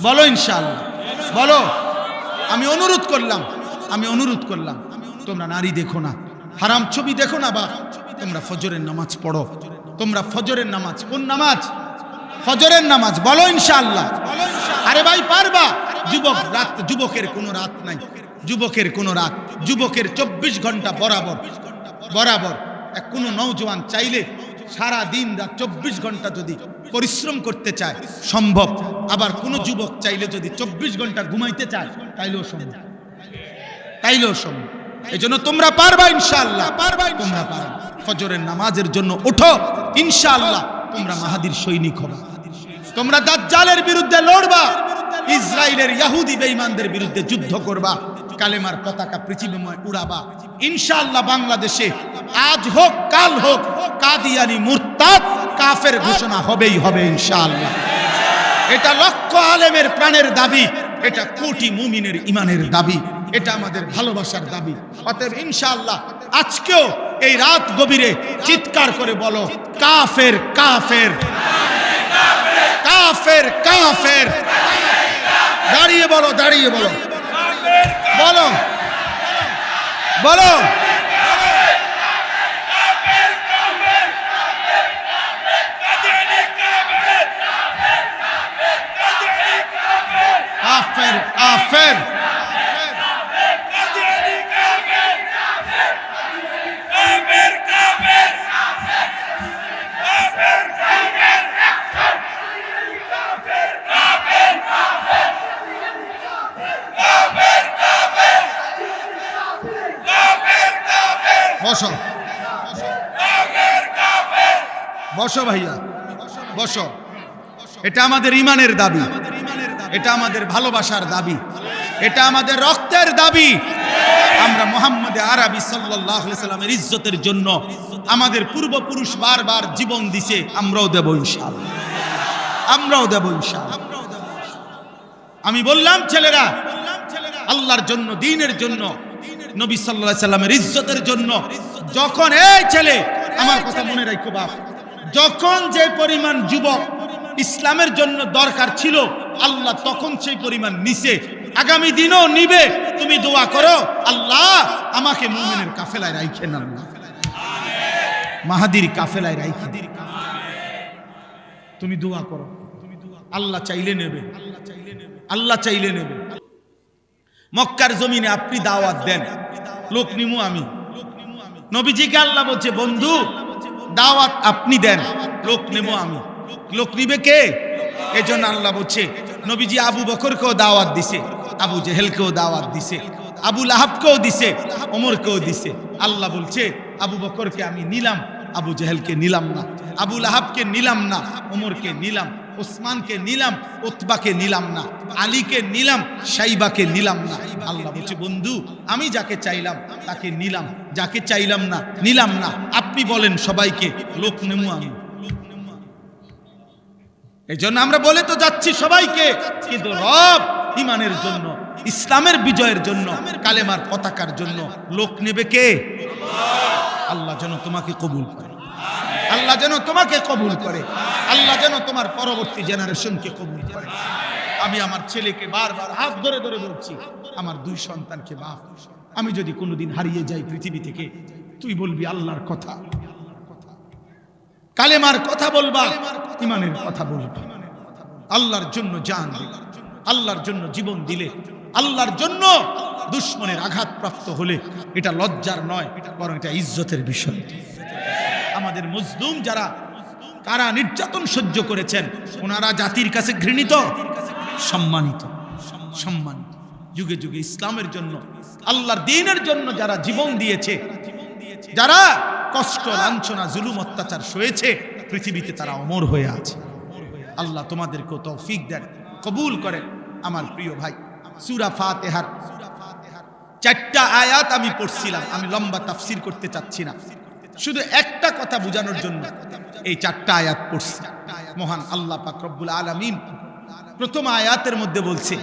বলো ইনশাআল্লাহ, বলো। আমি অনুরোধ করলাম তোমরা নারী দেখো না, হারাম ছবি দেখো না, বা তোমরা ফজরের নামাজ পড়ো। তোমরা ফজরের নামাজ, কোন নামাজ? ফজরের নামাজ। বলো ইনশাআল্লাহ। আরে ভাই পারবা? যুবক রাত, যুবকের কোনো রাত নাই, যুবকের কোনো রাত, যুবকের 24 ঘন্টা বরাবর। কোনো নওজোয়ান চাইলে সারা দিন রাত 24 ঘন্টা যদি পরিশ্রম করতে চায় সম্ভব। আবার কোন যুবক চাইলে যদি 24 ঘন্টা ঘুমাইতে চায় তাইলেও সম্ভব। এই জন্য তোমরা পারবা ইনশাআল্লাহ, তোমরা পারবা। ফজরের নামাজের জন্য ওঠো ইনশাআল্লাহ, তোমরা মাহাদির সৈনিক হবা। তোমরা দাজ্জালের বিরুদ্ধে লড়বা, ইসরায়েলের ইহুদি বেঈমানদের বিরুদ্ধে যুদ্ধ করবা, কালেমার পতাকা পৃথিবীময় উড়াবা ইনশাআল্লাহ। বাংলাদেশে আজ হোক কাল হোক কাদিয়ানি মুরতাদ কাফের ঘোষণা হবেই হবে ইনশাআল্লাহ। এটা লক্ষ আলেমের প্রাণের দাবি, এটা কোটি মুমিনের ঈমানের দাবি, এটা আমাদের ভালোবাসার দাবি। অতএব ইনশাআল্লাহ আজকেও এই রাত গভীরে চিৎকার করে বলো কাফের কাফের কাফের কাফের। দাঁড়িয়ে বলো, দাঁড়িয়ে বলো, বলো বলো। কাফের কাফের বসো বসো ভাইয়া বসো। এটা আমাদের ঈমানের দাবি, এটা আমাদের ভালোবাসার দাবি, এটা আমাদের রক্তের দাবি। আমরা মুহাম্মদ আরবি সাল্লাল্লাহু আলাইহি সাল্লামের ইজ্জতের জন্য আমাদের পূর্বপুরুষ বারবার জীবন দিছে, আমরাও দেব ইনশাআল্লাহ, আমরাও দেব ইনশাআল্লাহ। আমি বললাম ছেলেরা, আল্লাহর জন্য, দ্বীনের জন্য, নবী সাল্লাল্লাহু আলাইহি সাল্লামের ইজ্জতের জন্য যখন, এই ছেলে আমার কথা মনে রাখো বাপ, যখন যে পরিমাণ যুবক ইসলামের জন্য দরকার ছিল আল্লাহ তখন সেই পরিমাণ নিছে, আগামী দিনও নিবে। তুমি দোয়া করো আল্লাহ আমাকে মুমিনের কাফেলায় রাখেন, আল্লাহ মাহাদির কাফেলায় রাখেন। তুমি দোয়া করো, আল্লাহ চাইলে নেবে, আল্লাহ চাইলে নেবে। মক্কার জমিনে আপনি দাওয়াত দেন, লোক নিমু আমি। নবীজিকে আল্লাহ বলছে বন্ধু দাওয়াত আপনি দেন, লোক নেবো আমি। লোক নিবে কে? এজন্য আল্লাহ বলছে নবীজি আবু বকরকেও দাওয়াত দিছে, আবু জেহেলকেও দাওয়াত দিছে, আবু লাহাবকেও দিছে, ওমরকেও দিছে। আল্লাহ বলছে আবু বকরকে আমি নিলাম, আবু জেহেলকে নিলাম না, আবু লাহাবকে নিলাম না, ওমরকে নিলাম, ওসমানকে নিলাম, উতবাকে নিলাম না, আলীকে নিলাম, শাইবাকে নিলাম না। আল্লাহ বলছে বন্ধু আমি যাকে চাইলাম তাকে নিলাম, যাকে চাইলাম না নিলাম না। আপনি বলেন সবাইকে লোক নেমু আমি। এই জন্য আমরা বলে তো যাচ্ছি সবাইকে, কিন্তু রব ঈমানের জন্য, ইসলামের বিজয়ের জন্য, কালেমার পতাকার জন্য লোক নেবে কে? আল্লাহ যেন তোমাকে কবুল করে, আল্লাহ যেন তোমাকে কবুল করে, আল্লাহ যেন তোমার পরবর্তী জেনারেশনকে কবুল করে। আমি আমার ছেলেকে বারবার হাত ধরে ধরে বলছি, আমার 2 সন্তানকে বাপ, আমি যদি কোনোদিন হারিয়ে যাই পৃথিবী থেকে, তুই বলবি আল্লাহর কথা, কালেমার কথা বলবা, ঈমানের কথা বলবা। আল্লাহর জন্য জান দিলে, আল্লাহর জন্য জীবন দিলে, আল্লাহর জন্য দুশমনের আঘাতপ্রাপ্ত হলে এটা লজ্জার নয়, বরং এটা ইজ্জতের বিষয়। আমাদের মজলুম যারা কারা নির্যাতন সহ্য করেছেন, ওনারা জাতির কাছে ঘৃণিত, সম্মানিত, সম্মানিত। যুগে যুগে ইসলামের জন্য, আল্লাহর দ্বীনের জন্য যারা জীবন দিয়েছে, যারা কষ্ট লাঞ্ছনা জুলুম অত্যাচার সয়েছে, পৃথিবীতে তারা অমর হয়ে আছে। আল্লাহ তোমাদেরকে তৌফিক দেন, কবুল করেন। আমার প্রিয় ভাই, সূরা ফাতিহার 4টা আয়াত আমি পড়ছিলাম, আমি লম্বা তাফসীর করতে চাচ্ছি না, শুধু একটা কথা বোঝানোর জন্য এই 4টা আয়াত পড়ছি। মহান আল্লাহ পাক রব্বুল আলামিন প্রথম আয়াতের মধ্যে বলছে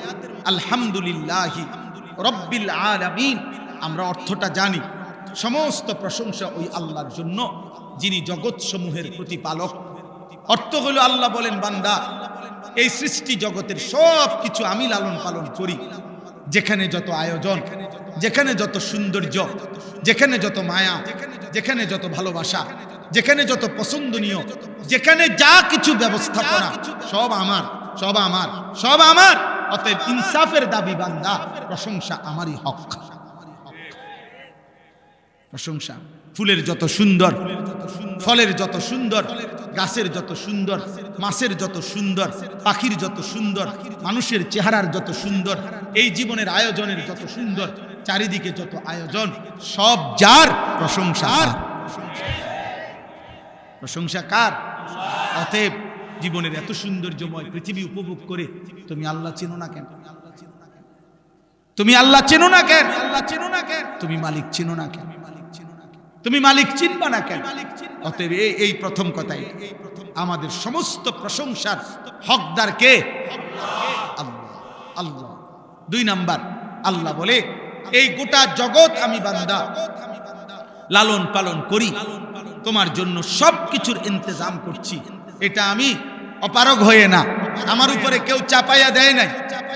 আলহামদুলিল্লাহি রব্বিল আলামিন। আমরা অর্থটা জানি, সমস্ত প্রশংসা ওই আল্লাহর জন্য যিনি জগৎ সমূহের প্রতিপালক। অর্থ হলো আল্লাহ বলেন, বান্দা এই সৃষ্টি জগতের সব কিছু আমি লালন পালন করি। যেখানে যত আয়োজন, যেখানে যত সৌন্দর্য, যেখানে যত মায়া, যেখানে যত ভালোবাসা, যেখানে যত পছন্দনীয়, যেখানে যা কিছু ব্যবস্থাপনা, সব আমার, সব আমার, সব আমার। অতএব ইনসাফের দাবি বান্দা, প্রশংসা আমারই হক। প্রশংসা ফুলের যত সুন্দর, ফলের যত সুন্দর, গাছের যত সুন্দর, মাছের যত সুন্দর, পাখির যত সুন্দর, মানুষের চেহারার যত সুন্দর, এই জীবনের আয়োজনের যত সুন্দর, চারিদিকে যত আয়োজন, সব যার, প্রশংসা প্রশংসা কার? অতএব জীবনের এত সৌন্দর্যময় পৃথিবী উপভোগ করে তুমি আল্লাহ চেনো না কেন? তুমি আল্লাহ চেনো না কেন? আল্লাহ চেনো না কেন? তুমি মালিক চেনো না কেন? তুমি মালিক চিনবা না কেন? অতএব এই প্রথম কথাই, আমাদের সমস্ত প্রশংসার হকদার কে? আল্লাহ। আল্লাহ। 2 নাম্বার, আল্লাহ বলে এই গোটা জগৎ আমি বান্দা লালন পালন করি, তোমার জন্য সব কিছুর ইন্তজাম করছি। এটা আমি অপারগ হয়ে না, আমার উপরে কেউ চাপাইয়া দেয় নাই।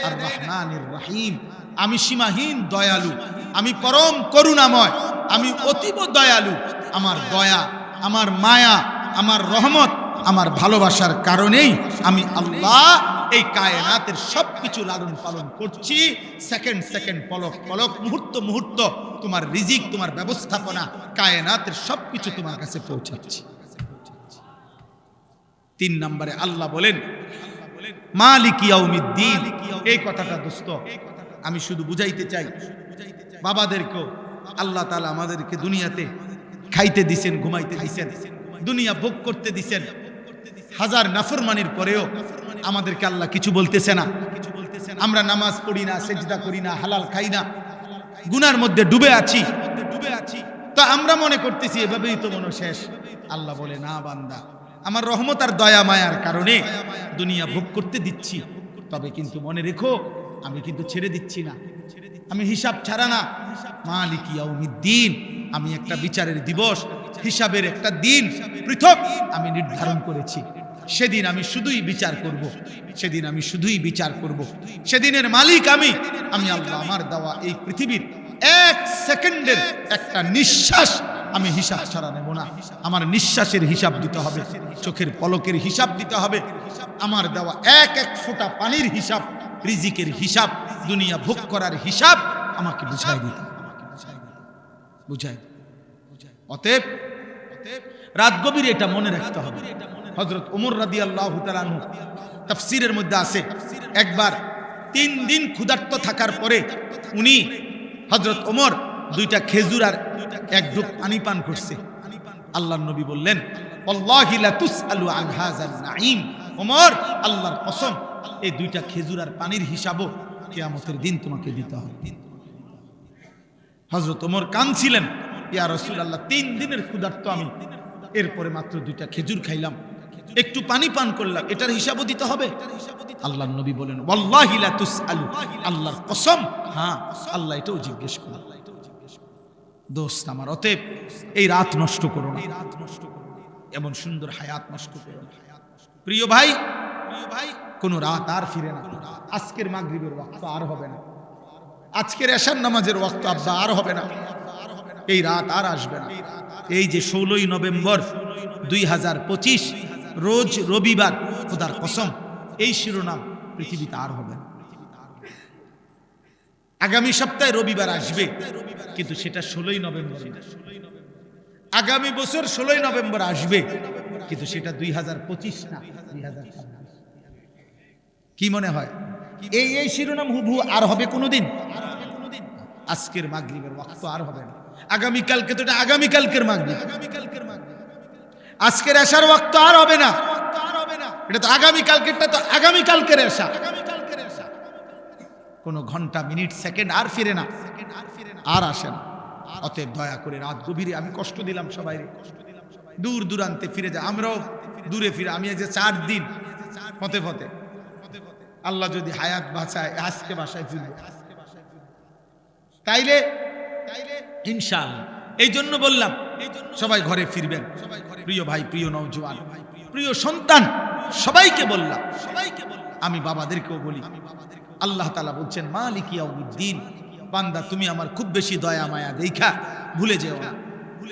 আর রহমানির রহিম, আমি সীমাহীন দয়ালু, আমি পরম করুণাময়, আমি অতীব দয়ালু। আমার দয়া, আমার মায়া, আমার রহমত, আমার ভালোবাসার কারণেই আমি আল্লাহ এই কায়নাতের সবকিছু লালন পালন করছি। সেকেন্ড সেকেন্ড, পলক পলক, মুহূর্ত মুহূর্ত তোমার রিজিক, তোমার ব্যবস্থাপনা, কায়নাতের সবকিছু তোমার কাছে পৌঁছাচ্ছি। 3 নম্বরে আল্লাহ বলেন মালিক ইয়াউমিদ্দিন। এই কথাটা দোস্ত আমি শুধু বুঝাইতে চাই, বাবাদেরকেও আল্লাহ তাআলা আমাদেরকে দুনিয়াতে খাইতে দিছেন, ঘুমাইতে দিছেন, দুনিয়া ভোগ করতে দিছেন। হাজার নাফরমানির পরেও আমাদেরকে আল্লাহ কিছু বলতেছে না। আমরা নামাজ পড়ি না, সেজদা করি না, হালাল খাই না, গুনার মধ্যে ডুবে আছি। তো আমরা মনে করতেছি এভাবেই তো মনে শেষ। আল্লাহ বলে না বান্দা, আমার রহমত আর দয়া মায়ার কারণে দুনিয়া ভোগ করতে দিচ্ছি, তবে কিন্তু মনে রেখো আমি কিন্তু ছেড়ে দিচ্ছি না, আমি হিসাব ছাড়া না। মালিক ইয়াউমিদ্দিন, আমি একটা বিচারের দিবস, হিসাবের একটা দিন পৃথক আমি নির্ধারণ করেছি। সেদিন আমি শুধুই বিচার করব, সেদিন আমি শুধুই বিচার করব। সেদিনের মালিক আমি আল্লাহ। আমার দেওয়া এই পৃথিবীর 1 সেকেন্ডের একটা নিঃশ্বাস আমি হিসাব ছাড়া নেব না। আমার নিঃশ্বাসের হিসাব দিতে হবে, চোখের পলকের হিসাব দিতে হবে, আমার দেওয়া এক এক ফোঁটা পানির হিসাব, রিজিকের হিসাব, দুনিয়া ভোগ করার হিসাব আমাকে বুঝাই দিতে, বুঝাই। অতএব রাত গভীর এটা মনে রাখতে হবে। হযরত ওমর রাদিয়াল্লাহু তাআলা আনহু তাফসীরের মধ্যে আছে, একবার 3 দিন ক্ষুধার্ত থাকার পরে উনি হযরত ওমর 2টা খেজুর আর 1 ঢোক পানি পান করছে। আল্লাহর নবী বললেন ওয়াল্লাহি লা তুসআলু আন হাযাল নাঈম। ওমর, আল্লাহর কসম, এই 2টা খেজুর আর পানির হিসাবও কিয়ামতের দিন তোমাকে দিতে হবে। হযরত ওমর কাঁদছিলেন, ইয়া রাসূলুল্লাহ, 3 দিনের ক্ষুধার্ত আমি, এরপরে মাত্র 2টা খেজুর খাইলাম, একটু পানি পান করলাম, এটার হিসাবও দিতে হবে। আল্লাহর নবী বলেন ওয়াল্লাহি লা তুসআলু, আল্লাহর কসম, হ্যাঁ আল্লাহ এটাও জিজ্ঞেস করবে। দোস্ত আমার, অতএব এই রাত নষ্ট করো না, এমন সুন্দর হায়াত নষ্ট করো না। প্রিয় ভাই, কোন রাত আর ফিরে না। আজকের মাগরিবের ওয়াক্ত আর হবে না, আজকের এশার নামাজের ওয়াক্ত আব্বা আর হবে না, এই রাত আর আসবে না। এই যে 16ই নভেম্বর 2025 রোজ রবিবার, খোদার কসম এই শিরোনাম পৃথিবীতে আর হবে না। আগামী সপ্তাহে রবিবার আসবে, কিন্তু সেটা 16ই নভেম্বর না। আগামী বছর 16ই নভেম্বর আসবে, কিন্তু সেটা 2025 না, 2026। কি মনে হয় এই শিরোনাম হুবহু আর হবে কোনোদিন? আজকের মাগরিবের ওয়াক্ত আর হবে না। আগামীকালকে তো এটা আগামীকালকের মাগরিব, আজকের এশার ওয়াক্ত আর হবে না, এটা তো আগামী কালকেরটা তো আগামী কালকের এশা, কোনো ঘন্টা মিনিট সেকেন্ড আর ফিরে না, আর আসে না। অতএব দয়া করে রাত গভীরে আমি কষ্ট দিলাম সবাই, দূর দূরান্তে ফিরে যায়, আমরাও দূরে ফিরে। আমি যে 4 দিন পথে পথে, আল্লাহ যদি হায়াত বাঁচায় আজকে বাসায় ফিরবো তাইলে ইনশাআল্লাহ। এই জন্য বললাম সবাই ঘরে ফিরবেন। প্রিয় ভাই, প্রিয় নওজোয়ান, প্রিয় সন্তান, সবাইকে বললাম, আমি বাবাদেরকেও বলি, আল্লাহ তাআলা বলছেন মালিক ইয়াউমিদ্দিন, বান্দা তুমি আমার খুব বেশি দয়া মায়া দেখা ভুলে যেও না,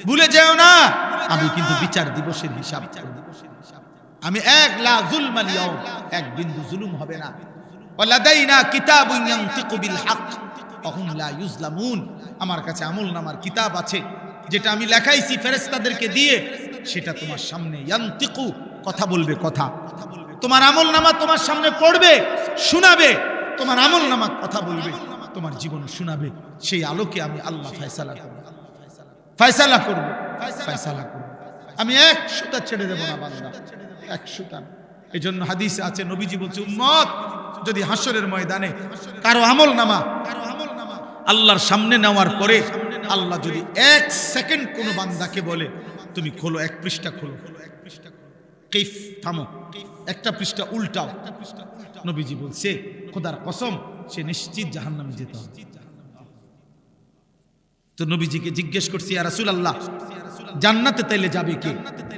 ভুলে যেও না আমি কিন্তু বিচার দিবসের হিসাব করব। আমি লা যুলমাল ইয়াউম, এক বিন্দু জুলুম হবে না। ওয়ালাদাইনা কিতাবুন ইয়ানতিকু বিল হক ওয়া হুম লা ইউজলামুন, আমার কাছে আমলনামার কিতাব আছে, যেটা আমি লেখাইছি ফেরেশতাদেরকে দিয়ে, সেটা তোমার সামনে ইয়ানতিকু, কথা বলবে, কথা তোমার আমলনামা তোমার সামনে পড়বে, শোনাবে, তোমার আমলনামা কথা বলবে, তোমার জীবন শোনাবে। সেই আলোকে আমি আল্লাহ ফয়সালা করব, ফয়সালা করব, ফয়সালা করব। আমি এক সুতা ছেড়ে দেব না বান্দা, এক সুতা। এই জন্য হাদিসে আছে, নবীজি বলছে উম্মত যদি হাসরের ময়দানে কারো আমলনামা আল্লাহর সামনে নেওয়ার পরে আল্লাহ যদি 1 সেকেন্ড কোনো বান্দাকে বলে তুমি খোলো, 1 পৃষ্ঠা খোলো, কাইফ, থামো, একটা পৃষ্ঠা উল্টাও, নবীজি বলছে খোদার কসম সে নিশ্চিত জাহান্নামে যেতে হবে। তো নবীজিকে জিজ্ঞেস করছি, ইয়া রাসূলুল্লাহ জান্নাতে তাইলে যাবে কে?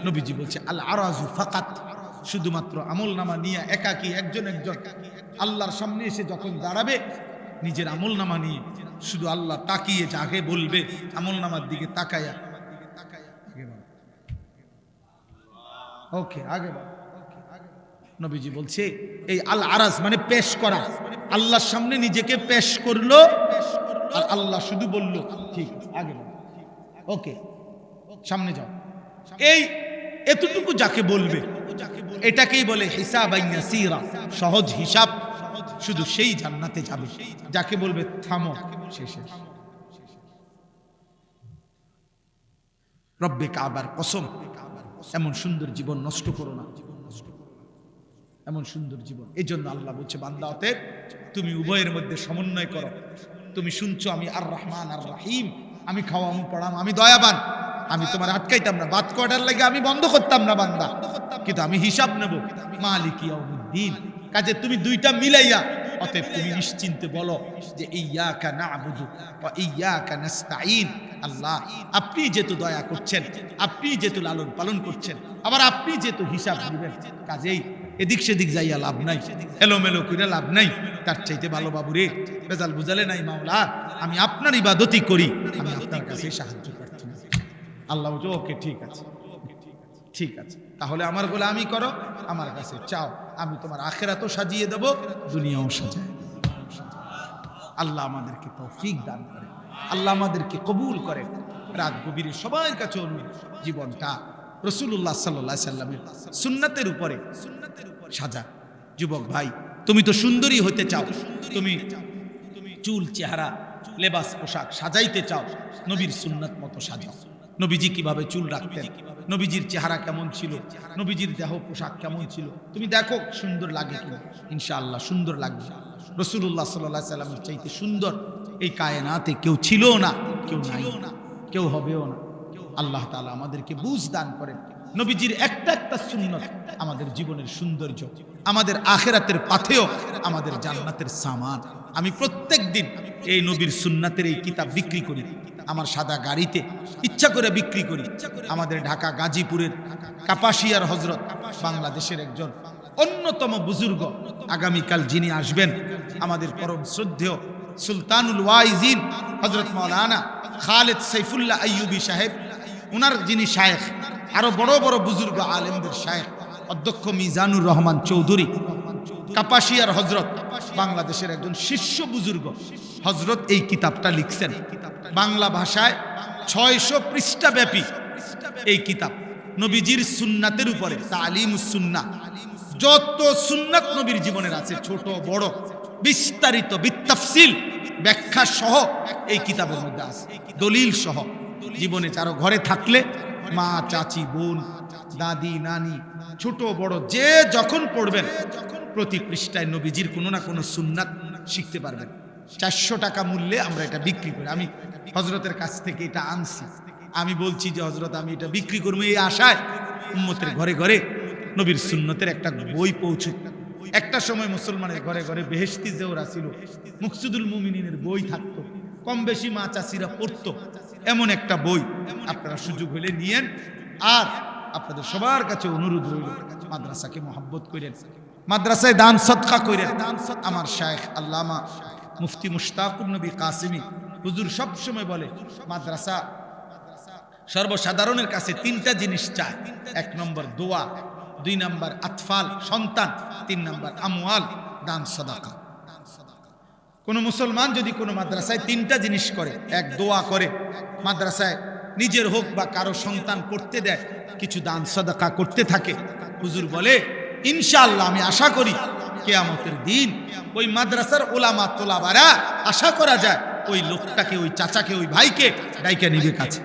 নবীজি বলছে আল আরাজু ফাকাত, শুধুমাত্র আমলনামা নিয়ে একাকী একজন একজন আল্লাহর সামনে এসে যখন দাঁড়াবে, নিজের আমলনামা নিয়ে শুধু আল্লাহ তাকিয়ে যাকে বলবে, আমলনামার দিকে তাকায়া ওকে আগে বল। নবীজি বলছে এই আল আরাজ মানে পেশ করা, আল্লাহর সামনে নিজেকে পেশ করলো, আর আল্লাহ শুধু বলল ঠিক আছে আগে বল, ওকে সামনে যাও। এই এতটুকু যাকে বলবে এটাকেই বলে হিসাবান ইয়াসীরা, সহজ হিসাব, শুধু সেই জান্নাতে যাবে। যাকে বলবে থামো, শেষে রব্বে কাবার কসম, এমন সুন্দর জীবন নষ্ট করো না, এমন সুন্দর জীবন। এই জন্য আল্লাহ বলছে বান্দা অতএব তুমি উভয়ের মধ্যে সমন্বয় করো। তুমি শুনছো আমি আর রহমান আর রাহিম, আমি খাওয়াম পড়াম, আমি দয়াবান, আমি তোমার আটকাইতাম না, বাদ কয়টার লাগে আমি বন্ধ করতাম না বান্দা, কিন্তু আমি হিসাব নেব মালিক ইয়াউমিদ্দিন। কাজে তুমি দুইটা মিলাইয়া অতএব তুমি নিশ্চিন্তে বলো যে ইয়্যাকা না'বুদু ওয়া ইয়্যাকা নাস্তাঈন। আল্লাহ আপনি যেহেতু দয়া করছেন, আপনি যেহেতু লালন পালন করছেন, আবার আপনি যেহেতু হিসাব নেবেন, কাজেই এদিক সেদিক যাইয়া লাভ নাই, এলোমেলো করে লাভ নাই। তার চাইতে ভালো বাবু রে, বেজাল বুঝালে নাই মাওলা, আমি আপনার ইবাদতই করি, আমি আপনার কাছে সাহায্য প্রার্থনা। আল্লাহ বলছে ওকে ঠিক আছে, ঠিক আছে, তাহলে আমার গোলামি করো, আমার কাছে চাও, আমি তোমার আখিরাতও সাজিয়ে দেব, দুনিয়াও সাজায়। আল্লাহ আমাদেরকে তৌফিক দান করে, আল্লাহ আমাদেরকে কবুল করে। রাত গভীরে সবার কাছে অনুরোধ, জীবনটা রাসূলুল্লাহ সাল্লাল্লাহু আলাইহি সাল্লামের সুন্নাতের উপরে সাজা। যুবক ভাই, তুমি তো সুন্দরী হতে চাও, তুমি চুল চেহারা লেবাস পোশাক সাজাইতে চাও, নবীর সুন্নাত মতো সাজাও। নবীজি কিভাবে চুল রাখতেন, নবীজির চেহারা কেমন ছিল, নবীজির দেহ পোশাক কেমন ছিল, তুমি দেখো সুন্দর লাগে কিনা, ইনশাআল্লাহ সুন্দর লাগবে। রাসূলুল্লাহ সাল্লাল্লাহু আলাইহি সাল্লামের চাইতে সুন্দর এই কায়নাতে কেউ ছিল না, কেউ নাই, কেউ হবেও না। আল্লাহ তাআলা আমাদেরকে বুঝ দান করেন। নবীজির একটা একটা সুন্নত আমাদের জীবনের সৌন্দর্য, আমাদের আখিরাতের পাথেয়, আমাদের জান্নাতের সামান। আমি প্রত্যেক দিন এই নবীর সুন্নাতের এই কিতাব বিক্রি করি, আমার সাদা গাড়িতে ইচ্ছা করে বিক্রি করি। আমাদের ঢাকা গাজীপুরের কাপাসিয়ার হযরত, বাংলাদেশের একজন অন্যতম বুজুর্গ, আগামীকাল যিনি আসবেন, আমাদের পরম শ্রদ্ধেয় সুলতানুল ওয়াইজিন হযরত মাওলানা খালেদ সাইফুল্লাহ আইয়ুবী সাহেব, ওনার যিনি শায়েখ, আরো বড় বড় বুজুর্গ আলেমদের শায়েখ অধ্যক্ষ মিজানুর রহমান চৌধুরী, কাপাসিয়ার হযরত, বাংলাদেশের একজন শীর্ষ বুজুর্গ হযরত এই কিতাবটা লিখছেন বাংলা ভাষায়। 600 পৃষ্ঠা ব্যাপী এই কিতাব নবীজির সুন্নাতের উপরে, তালিমুস সুন্নাহ, যত সুন্নাত নবীর জীবনের আছে ছোট বড় বিস্তারিত বিতাফসিল ব্যাখ্যা সহ এই কিতাবের মধ্যে আছে, দলিল সহ। জীবনে কারো ঘরে থাকলে মা চাচি বোন দাদি নানি ছোট বড় যে যখন পড়বেন প্রতি পৃষ্ঠায় নবীজির কোনো না কোনো সুন্নাত শিখতে পারবেন। 400 টাকা মূল্যে আমরা এটা বিক্রি করি। আমি হযরতের কাছ থেকে এটা আনছি। আমি বলছি যে হযরত আমি এটা বিক্রি করবো এই আশায় উম্মতের ঘরে ঘরে নবীর সুন্নতের একটা বই পৌঁছুক। একটা সময় মুসলমানের ঘরে ঘরে বেহেশতি জেওরা ছিল, মুকসুদুল মুমিনিনের বই থাকতো, কম বেশি মা চাষিরা পড়তো। এমন একটা বই আপনারা সুযোগ হলে নিয়েন। আর আপনাদের সবার কাছে অনুরোধ রইল মাদ্রাসাকে মহব্বত করেন, মাদ্রাসায় দান সদকা করেন। আমার শায়েখ আল্লামা মুফতি মুশতাকুর নবী কাসিমি হুজুর সব সময় বলে মাদ্রাসা সর্বসাধারণের কাছে 3টা জিনিস চায়। 1 নম্বর দোয়া, 2 নম্বর আতফাল সন্তান, 3 নম্বর আমওয়াল দান সদাকা। কোন মুসলমান যদি কোনো মাদ্রাসায় 3টা জিনিস করে, 1 দোয়া করে, মাদ্রাসায় নিজের হোক বা কারো সন্তান পড়তে দেয়, কিছু দান সদাকা করতে থাকে, হুজুর বলে ইনশাআল্লাহ আমি আশা করি কিয়ামতের দিন ওই মাদ্রাসার ওলামা তোলাবারা আশা করা যায় ওই লোকটাকে, ওই চাচাকে, ওই ভাইকে ডাইকা নিবে কাছে।